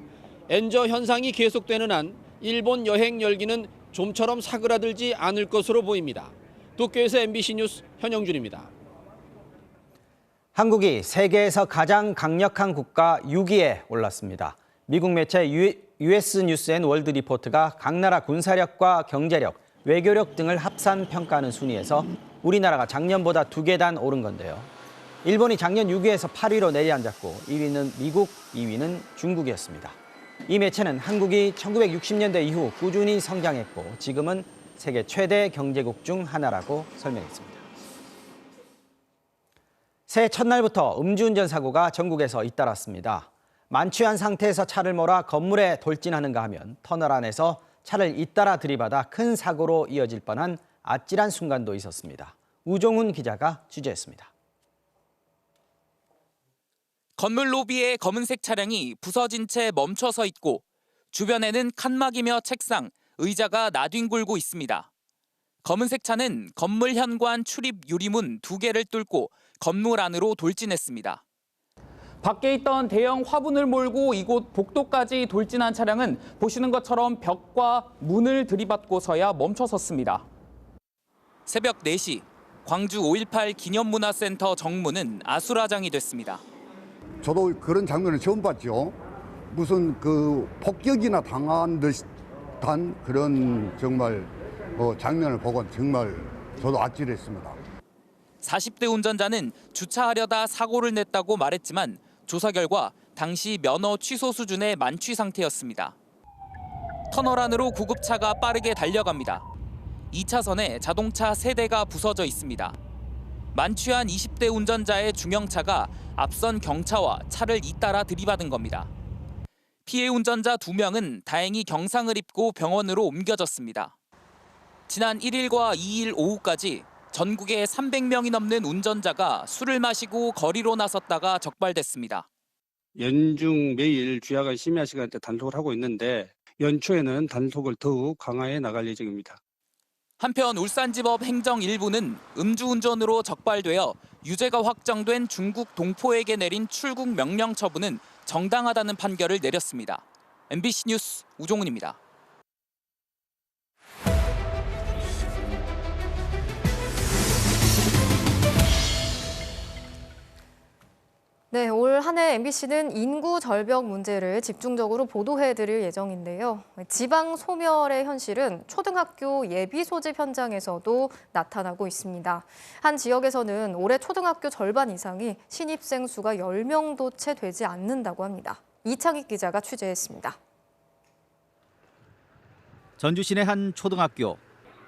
엔저 현상이 계속되는 한 일본 여행 열기는 좀처럼 사그라들지 않을 것으로 보입니다. 도쿄에서 MBC 뉴스 현영준입니다. 한국이 세계에서 가장 강력한 국가 6위에 올랐습니다. 미국 매체 US 뉴스 앤 월드 리포트가 각 나라 군사력과 경제력, 외교력 등을 합산 평가하는 순위에서 우리나라가 작년보다 2계단 오른 건데요. 일본이 작년 6위에서 8위로 내려앉았고 1위는 미국, 2위는 중국이었습니다. 이 매체는 한국이 1960년대 이후 꾸준히 성장했고 지금은 세계 최대 경제국 중 하나라고 설명했습니다. 새해 첫날부터 음주운전 사고가 전국에서 잇따랐습니다. 만취한 상태에서 차를 몰아 건물에 돌진하는가 하면 터널 안에서 차를 잇따라 들이받아 큰 사고로 이어질 뻔한 아찔한 순간도 있었습니다. 우종훈 기자가 취재했습니다. 건물 로비에 검은색 차량이 부서진 채 멈춰서 있고 주변에는 칸막이며 책상, 의자가 나뒹굴고 있습니다. 검은색 차는 건물 현관 출입 유리문 2개를 뚫고 건물 안으로 돌진했습니다. 밖에 있던 대형 화분을 몰고 이곳 복도까지 돌진한 차량은 보시는 것처럼 벽과 문을 들이받고서야 멈춰섰습니다. 새벽 4시, 광주 5.18 기념문화센터 정문은 아수라장이 됐습니다. 저도 그런 장면을 처음 봤죠. 무슨 그 폭격이나 당한 듯한 그런 정말 장면을 보고 정말 저도 아찔했습니다. 40대 운전자는 주차하려다 사고를 냈다고 말했지만 조사 결과 당시 면허 취소 수준의 만취 상태였습니다. 터널 안으로 구급차가 빠르게 달려갑니다. 2차선에 자동차 3대가 부서져 있습니다. 만취한 20대 운전자의 중형차가 앞선 경차와 차를 잇따라 들이받은 겁니다. 피해 운전자 2명은 다행히 경상을 입고 병원으로 옮겨졌습니다. 지난 1일과 2일 오후까지 전국에 300명이 넘는 운전자가 술을 마시고 거리로 나섰다가 적발됐습니다. 연중 매일 주야간 심야 시간대 단속을 하고 있는데 연초에는 단속을 더욱 강화해 나갈 예정입니다. 한편 울산지법 행정 1부는 음주운전으로 적발되어 유죄가 확정된 중국 동포에게 내린 출국 명령 처분은 정당하다는 판결을 내렸습니다. MBC 뉴스 우종훈입니다. 네, 올 한 해 MBC는 인구 절벽 문제를 집중적으로 보도해드릴 예정인데요. 지방 소멸의 현실은 초등학교 예비 소집 현장에서도 나타나고 있습니다. 한 지역에서는 올해 초등학교 절반 이상이 신입생 수가 10명도 채 되지 않는다고 합니다. 이창익 기자가 취재했습니다. 전주 시내 한 초등학교.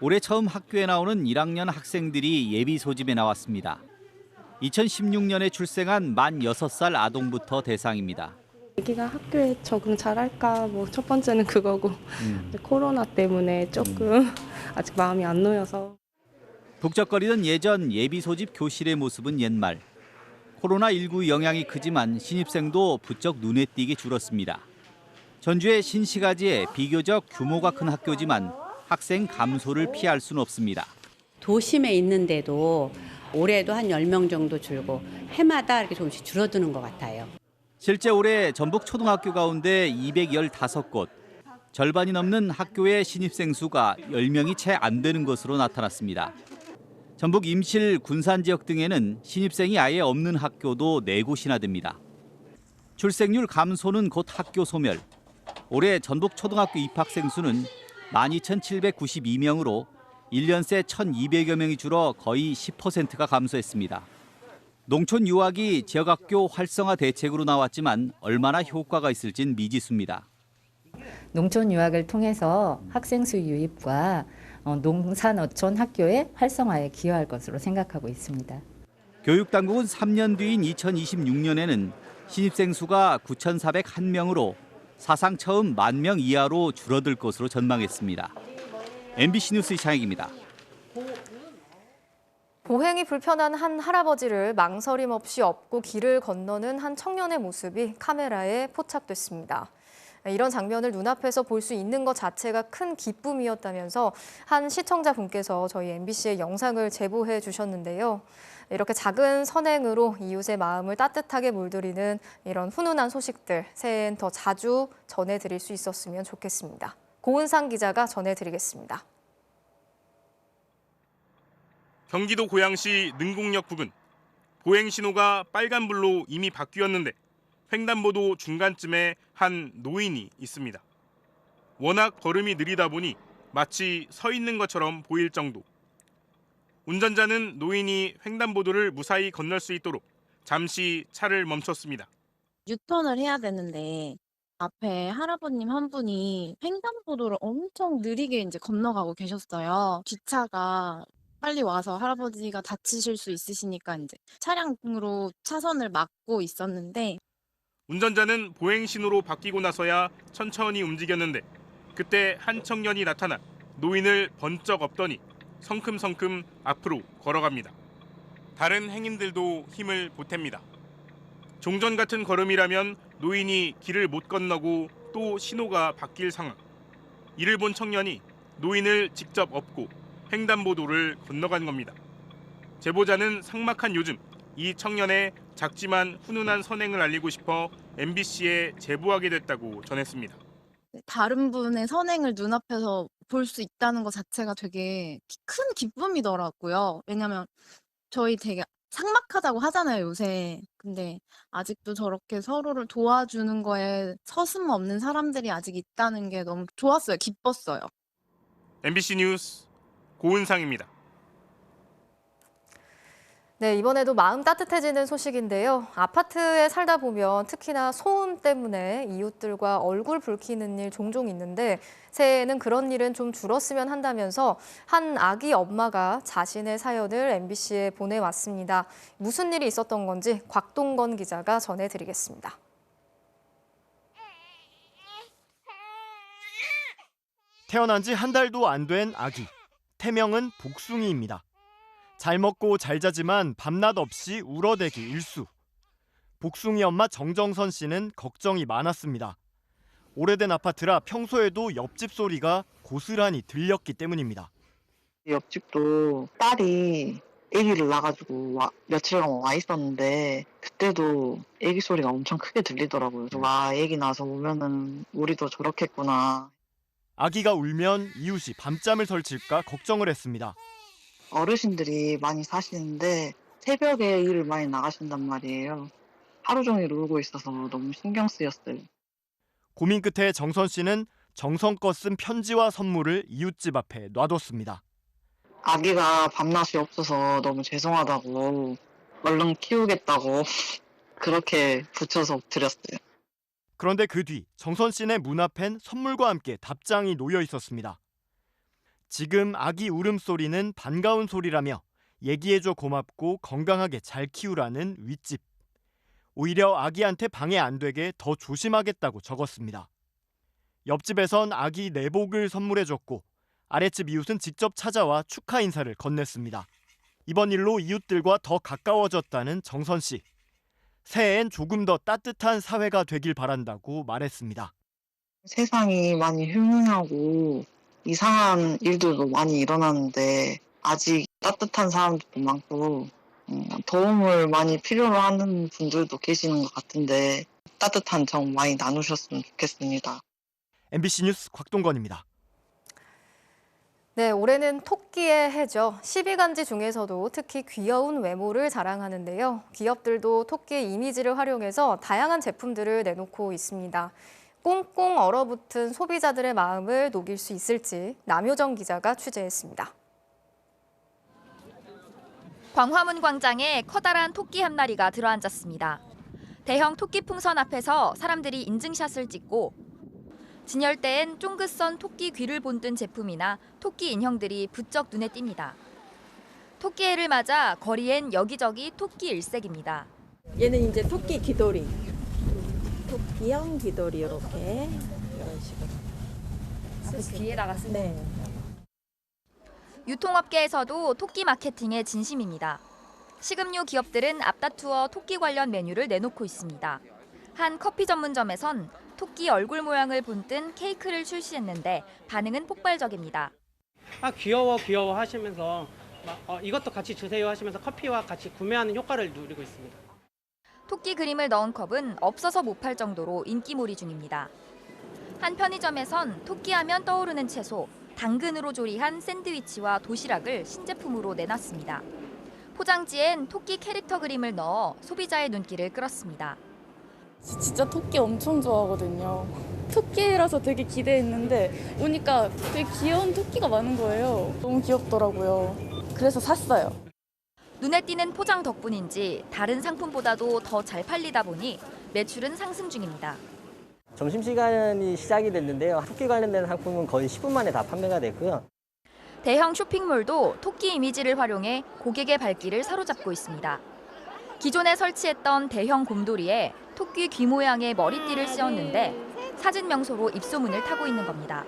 올해 처음 학교에 나오는 1학년 학생들이 예비 소집에 나왔습니다. 2016년에 출생한 만 6살 아동부터 대상입니다. 아기가 학교에 적응 잘할까 첫 번째는 그거고 코로나 때문에 조금 아직 마음이 안 놓여서. 북적거리던 예전 예비 소집 교실의 모습은 옛말. 코로나19 영향이 크지만 신입생도 부쩍 눈에 띄게 줄었습니다. 전주의 신시가지에 비교적 규모가 큰 학교지만 학생 감소를 피할 수는 없습니다. 도심에 있는데도 올해도 한 10명 정도 줄고 해마다 이렇게 조금씩 줄어드는 것 같아요. 실제 올해 전북 초등학교 가운데 215곳, 절반이 넘는 학교의 신입생 수가 10명이 채 안 되는 것으로 나타났습니다. 전북 임실, 군산 지역 등에는 신입생이 아예 없는 학교도 4곳이나 됩니다. 출생률 감소는 곧 학교 소멸. 올해 전북 초등학교 입학생 수는 12,792명으로 1년 새 1,200여 명이 줄어 거의 10%가 감소했습니다. 농촌 유학이 지역학교 활성화 대책으로 나왔지만 얼마나 효과가 있을진 미지수입니다. 농촌 유학을 통해서 학생 수 유입과 농산어촌 학교의 활성화에 기여할 것으로 생각하고 있습니다. 교육당국은 3년 뒤인 2026년에는 신입생 수가 9,401명으로 사상 처음 10,000명 이하로 줄어들 것으로 전망했습니다. MBC 뉴스 이창익입니다. 보행이 불편한 한 할아버지를 망설임 없이 업고 길을 건너는 한 청년의 모습이 카메라에 포착됐습니다. 이런 장면을 눈앞에서 볼 수 있는 것 자체가 큰 기쁨이었다면서 한 시청자분께서 저희 MBC에 영상을 제보해 주셨는데요. 이렇게 작은 선행으로 이웃의 마음을 따뜻하게 물들이는 이런 훈훈한 소식들 새해엔 더 자주 전해드릴 수 있었으면 좋겠습니다. 고은상 기자가 전해드리겠습니다. 경기도 고양시 능곡역 부근. 보행 신호가 빨간불로 이미 바뀌었는데 횡단보도 중간쯤에 한 노인이 있습니다. 워낙 걸음이 느리다 보니 마치 서 있는 것처럼 보일 정도. 운전자는 노인이 횡단보도를 무사히 건널 수 있도록 잠시 차를 멈췄습니다. 유턴을 해야 되는데 앞에 할아버님 한 분이 횡단보도를 엄청 느리게 이제 건너가고 계셨어요. 기차가 빨리 와서 할아버지가 다치실 수 있으시니까 이제 차량으로 차선을 막고 있었는데 운전자는 보행 신호로 바뀌고 나서야 천천히 움직였는데 그때 한 청년이 나타나 노인을 번쩍 엎더니 성큼성큼 앞으로 걸어갑니다. 다른 행인들도 힘을 보탭니다. 종전 같은 걸음이라면 노인이 길을 못 건너고 또 신호가 바뀔 상황. 이를 본 청년이 노인을 직접 업고 횡단보도를 건너간 겁니다. 제보자는 삭막한 요즘 이 청년의 작지만 훈훈한 선행을 알리고 싶어 MBC에 제보하게 됐다고 전했습니다. 다른 분의 선행을 눈앞에서 볼 수 있다는 것 자체가 되게 큰 기쁨이더라고요. 왜냐면 저희 되게 삭막하다고 하잖아요, 요새. 근데 아직도 저렇게 서로를 도와주는 거에 서슴없는 사람들이 아직 있다는 게 너무 좋았어요. 기뻤어요. MBC 뉴스 고은상입니다. 네, 이번에도 마음 따뜻해지는 소식인데요. 아파트에 살다 보면 특히나 소음 때문에 이웃들과 얼굴 붉히는 일 종종 있는데 새해에는 그런 일은 좀 줄었으면 한다면서 한 아기 엄마가 자신의 사연을 MBC에 보내왔습니다. 무슨 일이 있었던 건지 곽동건 기자가 전해드리겠습니다. 태어난 지 한 달도 안 된 아기. 태명은 복숭이입니다. 잘 먹고 잘 자지만 밤낮 없이 울어대기 일수. 복숭이 엄마 정정선 씨는 걱정이 많았습니다. 오래된 아파트라 평소에도 옆집 소리가 고스란히 들렸기 때문입니다. 옆집도 딸이 아기를 낳아가지고 며칠간 와 있었는데 그때도 아기 소리가 엄청 크게 들리더라고요. 와, 아기 낳아서 오면은 우리도 저렇겠구나. 아기가 울면 이웃이 밤잠을 설칠까 걱정을 했습니다. 어르신들이 많이 사시는데 새벽에 일을 많이 나가신단 말이에요. 하루 종일 울고 있어서 너무 신경 쓰였어요. 고민 끝에 정선 씨는 정성껏 쓴 편지와 선물을 이웃집 앞에 놔뒀습니다. 아기가 밤낮이 없어서 너무 죄송하다고 얼른 키우겠다고 그렇게 붙여서 드렸어요. 그런데 그 뒤 정선 씨네 문 앞엔 선물과 함께 답장이 놓여 있었습니다. 지금 아기 울음소리는 반가운 소리라며 얘기해줘 고맙고 건강하게 잘 키우라는 윗집. 오히려 아기한테 방해 안 되게 더 조심하겠다고 적었습니다. 옆집에선 아기 내복을 선물해줬고 아랫집 이웃은 직접 찾아와 축하 인사를 건넸습니다. 이번 일로 이웃들과 더 가까워졌다는 정선 씨. 새해엔 조금 더 따뜻한 사회가 되길 바란다고 말했습니다. 세상이 많이 흉흉하고 이상한 일들도 많이 일어나는데 아직 따뜻한 사람들도 많고 도움을 많이 필요로 하는 분들도 계시는 것 같은데 따뜻한 정 많이 나누셨으면 좋겠습니다. MBC 뉴스 곽동건입니다. 네, 올해는 토끼의 해죠. 12간지 중에서도 특히 귀여운 외모를 자랑하는데요. 기업들도 토끼의 이미지를 활용해서 다양한 제품들을 내놓고 있습니다. 꽁꽁 얼어붙은 소비자들의 마음을 녹일 수 있을지 남효정 기자가 취재했습니다. 광화문 광장에 커다란 토끼 한 마리가 들어앉았습니다. 대형 토끼 풍선 앞에서 사람들이 인증샷을 찍고 진열대엔 쫑긋선 토끼 귀를 본뜬 제품이나 토끼 인형들이 부쩍 눈에 띕니다. 토끼해를 맞아 거리엔 여기저기 토끼 일색입니다. 얘는 이제 토끼 귀돌이. 토끼형 귀돌이 이렇게 이런 식으로. 귀에다가 쓰는. 네. 유통업계에서도 토끼 마케팅에 진심입니다. 식음료 기업들은 앞다투어 토끼 관련 메뉴를 내놓고 있습니다. 한 커피 전문점에선 토끼 얼굴 모양을 본뜬 케이크를 출시했는데 반응은 폭발적입니다. 귀여워 하시면서 이것도 같이 주세요 하시면서 커피와 같이 구매하는 효과를 누리고 있습니다. 토끼 그림을 넣은 컵은 없어서 못 팔 정도로 인기몰이 중입니다. 한 편의점에선 토끼하면 떠오르는 채소, 당근으로 조리한 샌드위치와 도시락을 신제품으로 내놨습니다. 포장지엔 토끼 캐릭터 그림을 넣어 소비자의 눈길을 끌었습니다. 진짜 토끼 엄청 좋아하거든요. 토끼라서 되게 기대했는데 오니까 되게 귀여운 토끼가 많은 거예요. 너무 귀엽더라고요. 그래서 샀어요. 눈에 띄는 포장 덕분인지 다른 상품보다도 더 잘 팔리다 보니 매출은 상승 중입니다. 점심시간이 시작이 됐는데요. 토끼 관련된 상품은 거의 10분 만에 다 판매가 됐고요. 대형 쇼핑몰도 토끼 이미지를 활용해 고객의 발길을 사로잡고 있습니다. 기존에 설치했던 대형 곰돌이에 토끼 귀 모양의 머리띠를 씌웠는데 사진 명소로 입소문을 타고 있는 겁니다.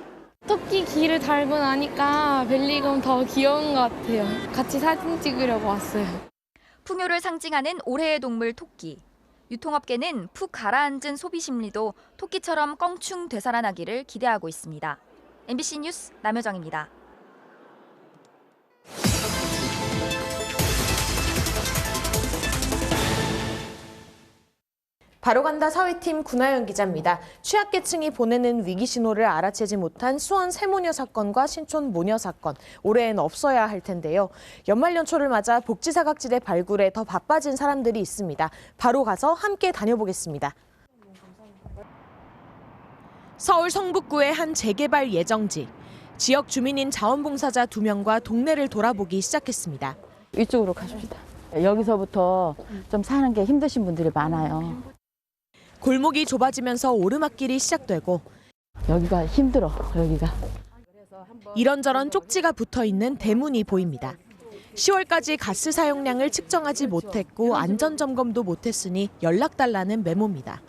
토끼 귀를 달고 나니까 벨리곰 더 귀여운 것 같아요. 같이 사진 찍으려고 왔어요. 풍요를 상징하는 올해의 동물 토끼. 유통업계는 푹 가라앉은 소비 심리도 토끼처럼 껑충 되살아나기를 기대하고 있습니다. MBC 뉴스 남효정입니다. 바로간다 사회팀 구나연 기자입니다. 취약계층이 보내는 위기 신호를 알아채지 못한 수원 세모녀 사건과 신촌 모녀 사건, 올해엔 없어야 할 텐데요. 연말연초를 맞아 복지사각지대 발굴에 더 바빠진 사람들이 있습니다. 바로 가서 함께 다녀보겠습니다. 서울 성북구의 한 재개발 예정지. 지역 주민인 자원봉사자 2명과 동네를 돌아보기 시작했습니다. 이쪽으로 가십시다. 여기서부터 좀 사는 게 힘드신 분들이 많아요. 골목이 좁아지면서 오르막길이 시작되고 여기가 힘들어, 여기가. 이런저런 쪽지가 붙어있는 대문이 보입니다. 10월까지 가스 사용량을 측정하지 못했고 안전점검도 못했으니 연락달라는 메모입니다.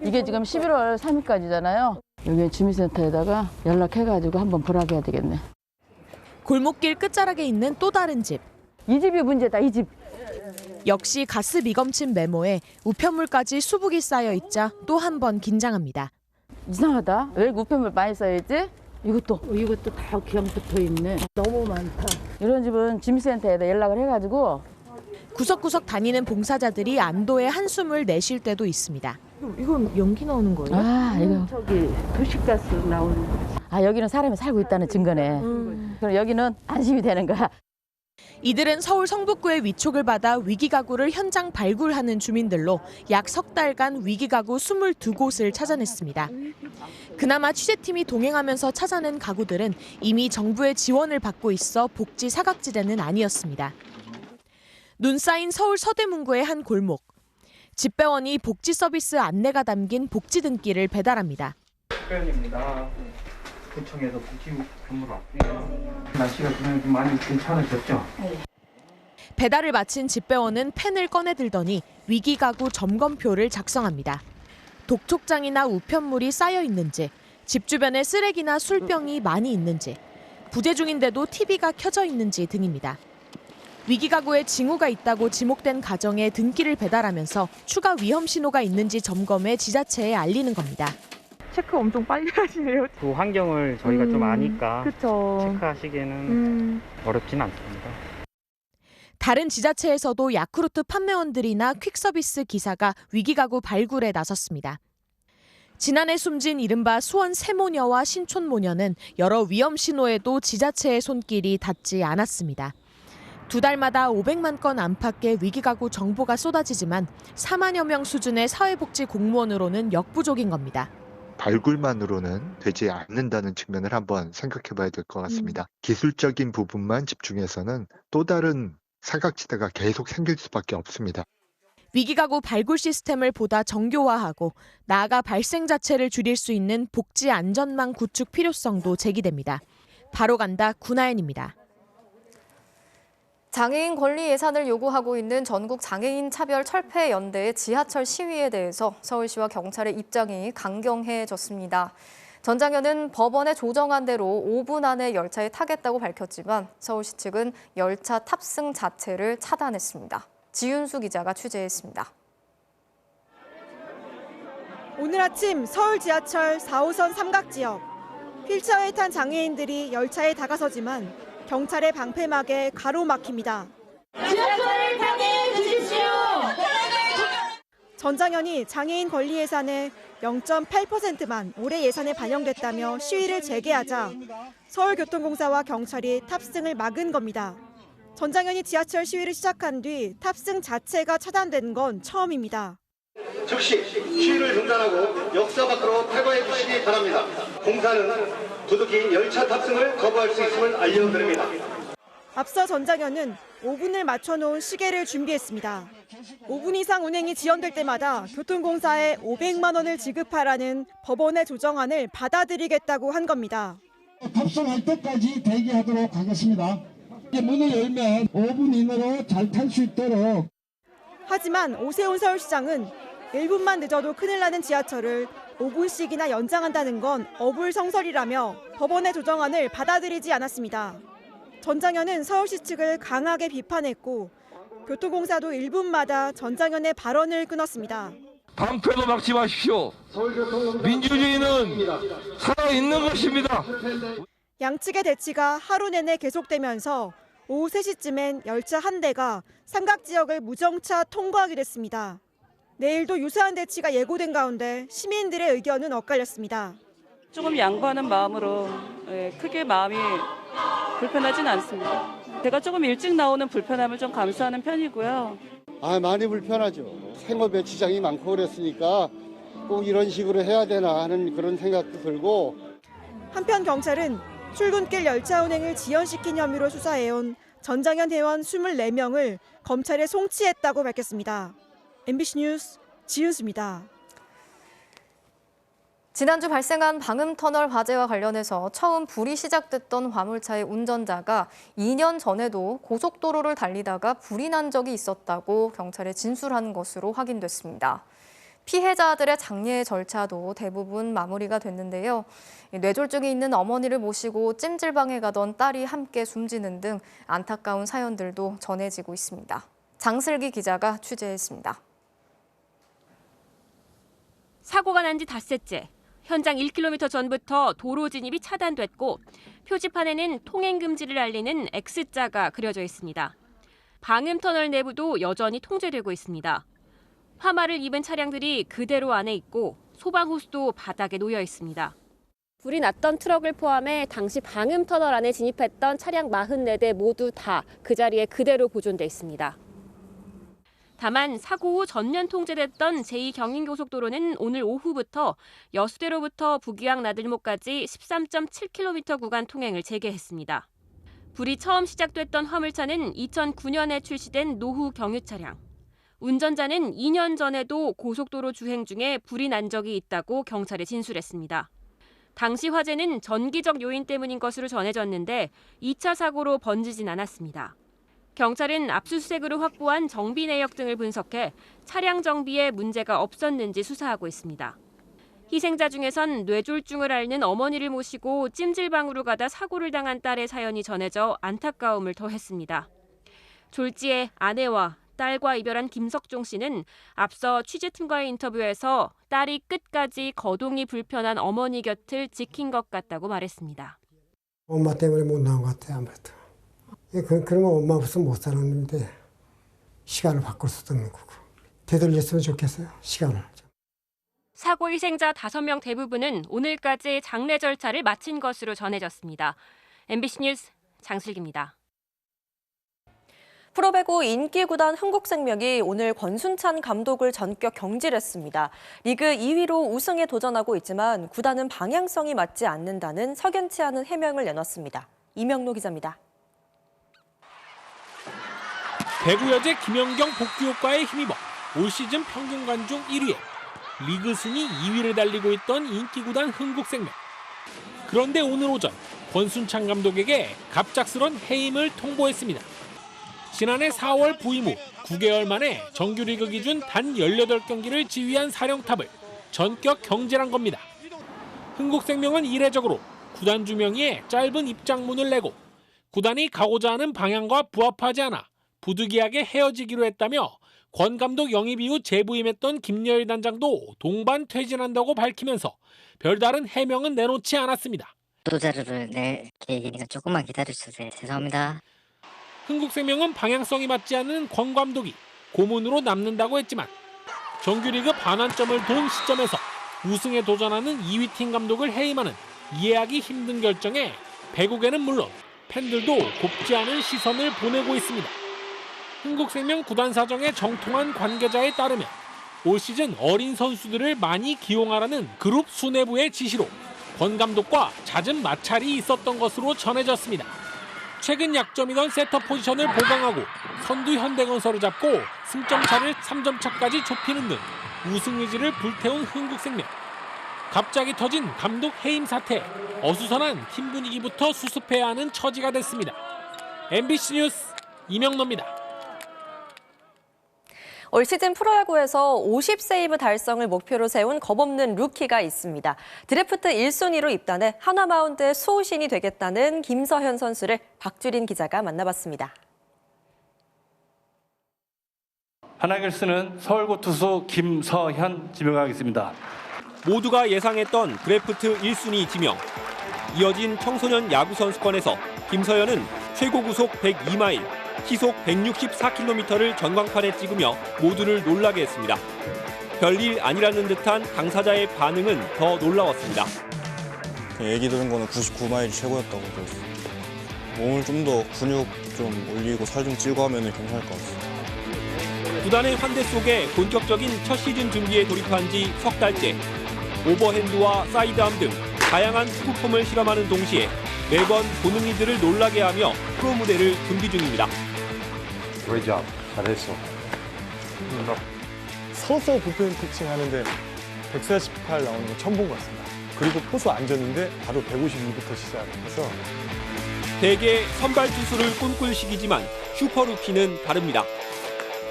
이게 지금 11월 3일까지잖아요. 여기 주민센터에다가 연락해가지고 한번 보라게 해야 되겠네. 골목길 끝자락에 있는 또 다른 집. 이 집이 문제다, 이 집. 역시 가스 미검침 메모에 우편물까지 수북이 쌓여 있자 또 한 번 긴장합니다. 이상하다. 왜 우편물 많이 쌓여있지? 이것도 다 그냥 붙어있네. 너무 많다. 이런 집은 주민센터에다 연락을 해가지고 구석구석 다니는 봉사자들이 안도의 한숨을 내쉴 때도 있습니다. 이건 연기 나오는 거예요? 아, 이거 저기 도시가스 나오는 거. 아, 여기는 사람이 살고 있다는 증거네. 그럼 여기는 안심이 되는 거야. 이들은 서울 성북구의 위촉을 받아 위기가구를 현장 발굴하는 주민들로 약 석 달간 위기가구 22곳을 찾아냈습니다. 그나마 취재팀이 동행하면서 찾아낸 가구들은 이미 정부의 지원을 받고 있어 복지 사각지대는 아니었습니다. 눈 쌓인 서울 서대문구의 한 골목. 집배원이 복지 서비스 안내가 담긴 복지 등기를 배달합니다. 집배원입니다. 구청에서 복지 근무를 왔고요. 날씨가 그냥 좀 많이 괜찮으셨죠? 배달을 마친 집배원은 펜을 꺼내들더니 위기가구 점검표를 작성합니다. 독촉장이나 우편물이 쌓여 있는지, 집 주변에 쓰레기나 술병이 많이 있는지, 부재 중인데도 TV가 켜져 있는지 등입니다. 위기가구에 징후가 있다고 지목된 가정에 등기를 배달하면서 추가 위험 신호가 있는지 점검해 지자체에 알리는 겁니다. 체크 엄청 빨리 하시네요. 그 환경을 저희가 좀 아니까 그쵸. 체크하시기에는 어렵진 않습니다. 다른 지자체에서도 야쿠르트 판매원들이나 퀵서비스 기사가 위기가구 발굴에 나섰습니다. 지난해 숨진 이른바 수원 세모녀와 신촌 모녀는 여러 위험 신호에도 지자체의 손길이 닿지 않았습니다. 2달마다 500만 건 안팎의 위기가구 정보가 쏟아지지만 4만여 명 수준의 사회복지 공무원으로는 역부족인 겁니다. 발굴만으로는 되지 않는다는 측면을 한번 생각해 봐야 될 것 같습니다. 기술적인 부분만 집중해서는 또 다른 사각지대가 계속 생길 수밖에 없습니다. 위기가구 발굴 시스템을 보다 정교화하고 나아가 발생 자체를 줄일 수 있는 복지 안전망 구축 필요성도 제기됩니다. 바로 간다 구나연입니다. 장애인 권리 예산을 요구하고 있는 전국 장애인 차별 철폐 연대의 지하철 시위에 대해서 서울시와 경찰의 입장이 강경해졌습니다. 전장현은 법원에 조정한 대로 5분 안에 열차에 타겠다고 밝혔지만 서울시 측은 열차 탑승 자체를 차단했습니다. 지윤수 기자가 취재했습니다. 오늘 아침 서울 지하철 4호선 삼각지역. 휠체어에 탄 장애인들이 열차에 다가서지만 경찰의 방패막에 가로막힙니다. 지하철을 타게 해주십시오. 전장현이 장애인 권리 예산의 0.8%만 올해 예산에 반영됐다며 시위를 재개하자 서울교통공사와 경찰이 탑승을 막은 겁니다. 전장현이 지하철 시위를 시작한 뒤 탑승 자체가 차단된 건 처음입니다. 즉시 시위를 중단하고 역사 밖으로 퇴거해 주시기 바랍니다. 공사는 부득이 열차 탑승을 거부할 수 있음을 알려드립니다. 앞서 전장현은 5분을 맞춰놓은 시계를 준비했습니다. 5분 이상 운행이 지연될 때마다 교통공사에 500만 원을 지급하라는 법원의 조정안을 받아들이겠다고 한 겁니다. 탑승할 때까지 대기하도록 하겠습니다. 문을 열면 5분 이내로 잘 탈 수 있도록. 하지만 오세훈 서울시장은 1분만 늦어도 큰일 나는 지하철을 5분씩이나 연장한다는 건 어불성설이라며 법원의 조정안을 받아들이지 않았습니다. 전장현은 서울시 측을 강하게 비판했고 교통공사도 1분마다 전장현의 발언을 끊었습니다. 방패도 막지 마십시오. 민주주의는 살아있는 것입니다. 양측의 대치가 하루 내내 계속되면서 오후 3시쯤엔 열차 한 대가 삼각지역을 무정차 통과하게 됐습니다. 내일도 유사한 대치가 예고된 가운데 시민들의 의견은 엇갈렸습니다. 조금 양보하는 마음으로 크게 마음이 불편하진 않습니다. 제가 조금 일찍 나오는 불편함을 좀 감수하는 편이고요. 많이 불편하죠. 생업에 지장이 많고 그랬으니까 꼭 이런 식으로 해야 되나 하는 그런 생각도 들고. 한편 경찰은 출근길 열차 운행을 지연시킨 혐의로 수사해온 전장현 대원 24명을 검찰에 송치했다고 밝혔습니다. MBC 뉴스 지은수입니다. 지난주 발생한 방음터널 화재와 관련해서 처음 불이 시작됐던 화물차의 운전자가 2년 전에도 고속도로를 달리다가 불이 난 적이 있었다고 경찰에 진술한 것으로 확인됐습니다. 피해자들의 장례 절차도 대부분 마무리가 됐는데요. 뇌졸중이 있는 어머니를 모시고 찜질방에 가던 딸이 함께 숨지는 등 안타까운 사연들도 전해지고 있습니다. 장슬기 기자가 취재했습니다. 사고가 난 지 닷새째. 현장 1km 전부터 도로 진입이 차단됐고 표지판에는 통행 금지를 알리는 X자가 그려져 있습니다. 방음터널 내부도 여전히 통제되고 있습니다. 화마를 입은 차량들이 그대로 안에 있고 소방호수도 바닥에 놓여 있습니다. 불이 났던 트럭을 포함해 당시 방음터널 안에 진입했던 차량 44대 모두 다 그 자리에 그대로 보존돼 있습니다. 다만 사고 후 전면 통제됐던 제2경인고속도로는 오늘 오후부터 여수대로부터 부귀양 나들목까지 13.7km 구간 통행을 재개했습니다. 불이 처음 시작됐던 화물차는 2009년에 출시된 노후 경유 차량. 운전자는 2년 전에도 고속도로 주행 중에 불이 난 적이 있다고 경찰에 진술했습니다. 당시 화재는 전기적 요인 때문인 것으로 전해졌는데 2차 사고로 번지진 않았습니다. 경찰은 압수수색으로 확보한 정비 내역 등을 분석해 차량 정비에 문제가 없었는지 수사하고 있습니다. 희생자 중에선 뇌졸중을 앓는 어머니를 모시고 찜질방으로 가다 사고를 당한 딸의 사연이 전해져 안타까움을 더했습니다. 졸지에 아내와 딸과 이별한 김석종 씨는 앞서 취재팀과의 인터뷰에서 딸이 끝까지 거동이 불편한 어머니 곁을 지킨 것 같다고 말했습니다. 엄마 때문에 못 나온 것 같아요, 아무래도. 그러면 엄마 없으면 못 살았는데 시간을 바꿀 수도 없는 거고. 되돌렸으면 좋겠어요, 시간을. 사고 희생자 5명 대부분은 오늘까지 장례 절차를 마친 것으로 전해졌습니다. MBC 뉴스 장슬기입니다. 프로배구 인기구단 흥국생명이 오늘 권순찬 감독을 전격 경질했습니다. 리그 2위로 우승에 도전하고 있지만 구단은 방향성이 맞지 않는다는 석연치 않은 해명을 내놨습니다. 이명노 기자입니다. 배구 여제 김연경 복귀 효과에 힘입어 올 시즌 평균 관중 1위에 리그 순위 2위를 달리고 있던 인기구단 흥국생명. 그런데 오늘 오전 권순찬 감독에게 갑작스런 해임을 통보했습니다. 지난해 4월 부임 후 9개월 만에 정규리그 기준 단 18경기를 지휘한 사령탑을 전격 경질한 겁니다. 흥국생명은 이례적으로 구단주 명의의 짧은 입장문을 내고 구단이 가고자 하는 방향과 부합하지 않아 부득이하게 헤어지기로 했다며 권 감독 영입 이후 재부임했던 김여일 단장도 동반 퇴진한다고 밝히면서 별다른 해명은 내놓지 않았습니다. 또 자료를 낼 계획이니까 조금만 기다려주세요. 죄송합니다. 흥국생명은 방향성이 맞지 않는 권 감독이 고문으로 남는다고 했지만 정규리그 반환점을 돈 시점에서 우승에 도전하는 2위 팀 감독을 해임하는 이해하기 힘든 결정에 배구계는 물론 팬들도 곱지 않은 시선을 보내고 있습니다. 흥국생명 구단 사정에 정통한 관계자에 따르면 올 시즌 어린 선수들을 많이 기용하라는 그룹 수뇌부의 지시로 권 감독과 잦은 마찰이 있었던 것으로 전해졌습니다. 최근 약점이던 세터 포지션을 보강하고 선두 현대건설을 잡고 승점 차를 3점 차까지 좁히는 등 우승 의지를 불태운 흥국생명. 갑자기 터진 감독 해임 사태, 어수선한 팀 분위기부터 수습해야 하는 처지가 됐습니다. MBC 뉴스 이명노입니다. 올 시즌 프로야구에서 50세이브 달성을 목표로 세운 겁없는 루키가 있습니다. 드래프트 1순위로 입단해 한화마운드의 수호신이 되겠다는 김서현 선수를 박주린 기자가 만나봤습니다. 하나이글스는 서울고 투수 김서현 지명하겠습니다. 모두가 예상했던 드래프트 1순위 지명. 이어진 청소년 야구 선수권에서 김서현은 최고 구속 102마일, 시속 164km를 전광판에 찍으며 모두를 놀라게 했습니다. 별일 아니라는 듯한 당사자의 반응은 더 놀라웠습니다. 얘기 들은 거는 99마일이 최고였다고 그랬어요. 몸을 좀 더 근육 좀 올리고 살 좀 찌고 하면 괜찮을 것 같습니다. 구단의 환대 속에 본격적인 첫 시즌 준비에 돌입한 지 석 달째. 오버핸드와 사이드암 등 다양한 투구폼을 실험하는 동시에 매번 보는 이들을 놀라게 하며 프로 무대를 준비 중입니다. Great job. 잘했어. 서서 불펜 피칭 하는데 148 나오는 거 처음 본 것 같습니다. 그리고 포수 앉았는데 바로 152부터 시작해서 대개 선발 투수를 꿈꿀 시기지만 슈퍼루키는 다릅니다.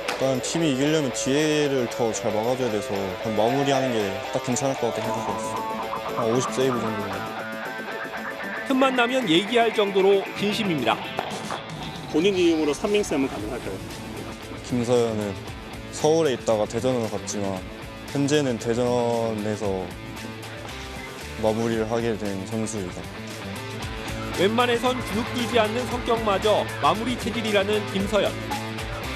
일단 팀이 이기려면 뒤에를 더 잘 막아줘야 돼서 마무리하는 게 딱 괜찮을 것 같다 생각했어요. 한 50 세이브 정도는. 틈만 나면 얘기할 정도로 진심입니다. 본인 이름으로 3맹쌤은 가능할까요? 김서현은 서울에 있다가 대전으로 갔지만 현재는 대전에서 마무리를 하게 된 선수이다. 웬만해선 주눅들지 않는 성격마저 마무리 체질이라는 김서현.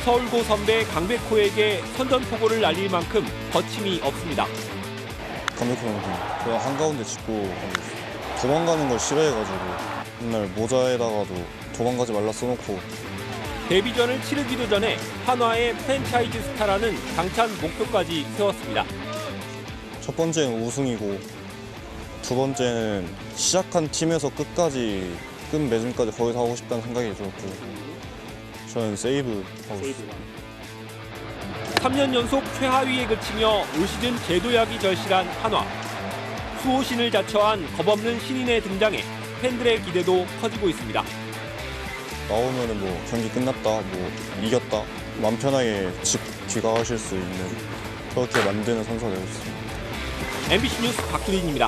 서울고 선배 강백호에게 선전포고를 날릴 만큼 거침이 없습니다. 강백호는 그냥 한가운데 짚고 도망가는 걸 싫어해가지고 맨날 모자에다가도 도망가지 말라 써놓고 데뷔전을 치르기도 전에 한화의 프랜차이즈 스타라는 당찬 목표까지 세웠습니다. 첫 번째는 우승이고 두 번째는 시작한 팀에서 끝까지 끝맺음까지 거기서 하고 싶다는 생각이 들었고 저는 세이브 하고 있어요. 3년 연속 최하위에 그치며 올 시즌 제도약이 절실한 한화. 수호신을 자처한 겁없는 신인의 등장에 팬들의 기대도 커지고 있습니다. 나오면은 뭐 경기 끝났다, 뭐 이겼다, 마음 편하게 집 귀가하실 수 있는 그렇게 만드는 선수가 되고 싶습니다. MBC 뉴스 박두린입니다.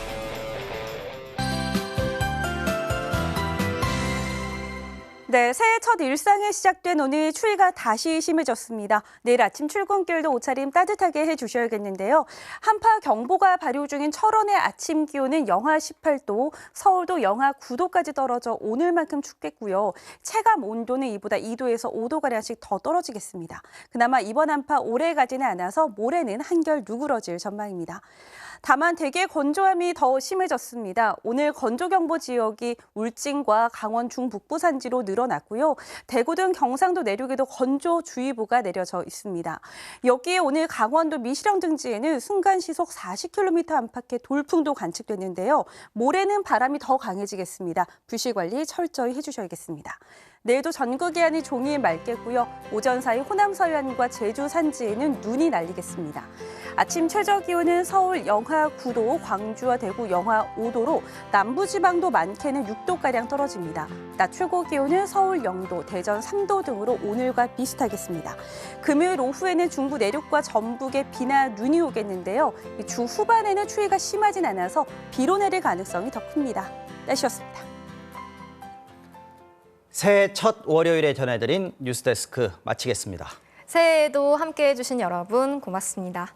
네, 새해 첫 일상에 시작된 오늘 추위가 다시 심해졌습니다. 내일 아침 출근길도 옷차림 따뜻하게 해주셔야겠는데요. 한파경보가 발효 중인 철원의 아침 기온은 영하 18도, 서울도 영하 9도까지 떨어져 오늘만큼 춥겠고요. 체감 온도는 이보다 2도에서 5도가량씩 더 떨어지겠습니다. 그나마 이번 한파 오래 가지는 않아서 모레는 한결 누그러질 전망입니다. 다만 대기 건조함이 더 심해졌습니다. 오늘 건조경보 지역이 울진과 강원 중북부 산지로 늘어났고요. 대구 등 경상도 내륙에도 건조주의보가 내려져 있습니다. 여기에 오늘 강원도 미시령 등지에는 순간 시속 40km 안팎의 돌풍도 관측됐는데요. 모레는 바람이 더 강해지겠습니다. 불씨 관리 철저히 해주셔야겠습니다. 내일도 전국이 아닌 종일 맑겠고요. 오전 사이 호남 서해안과 제주 산지에는 눈이 날리겠습니다. 아침 최저 기온은 서울 영하 9도, 광주와 대구 영하 5도로 남부지방도 많게는 6도가량 떨어집니다. 낮 최고 기온은 서울 0도, 대전 3도 등으로 오늘과 비슷하겠습니다. 금요일 오후에는 중부 내륙과 전북에 비나 눈이 오겠는데요. 주 후반에는 추위가 심하진 않아서 비로 내릴 가능성이 더 큽니다. 날씨였습니다. 새해 첫 월요일에 전해드린 뉴스데스크 마치겠습니다. 새해에도 함께해 주신 여러분 고맙습니다.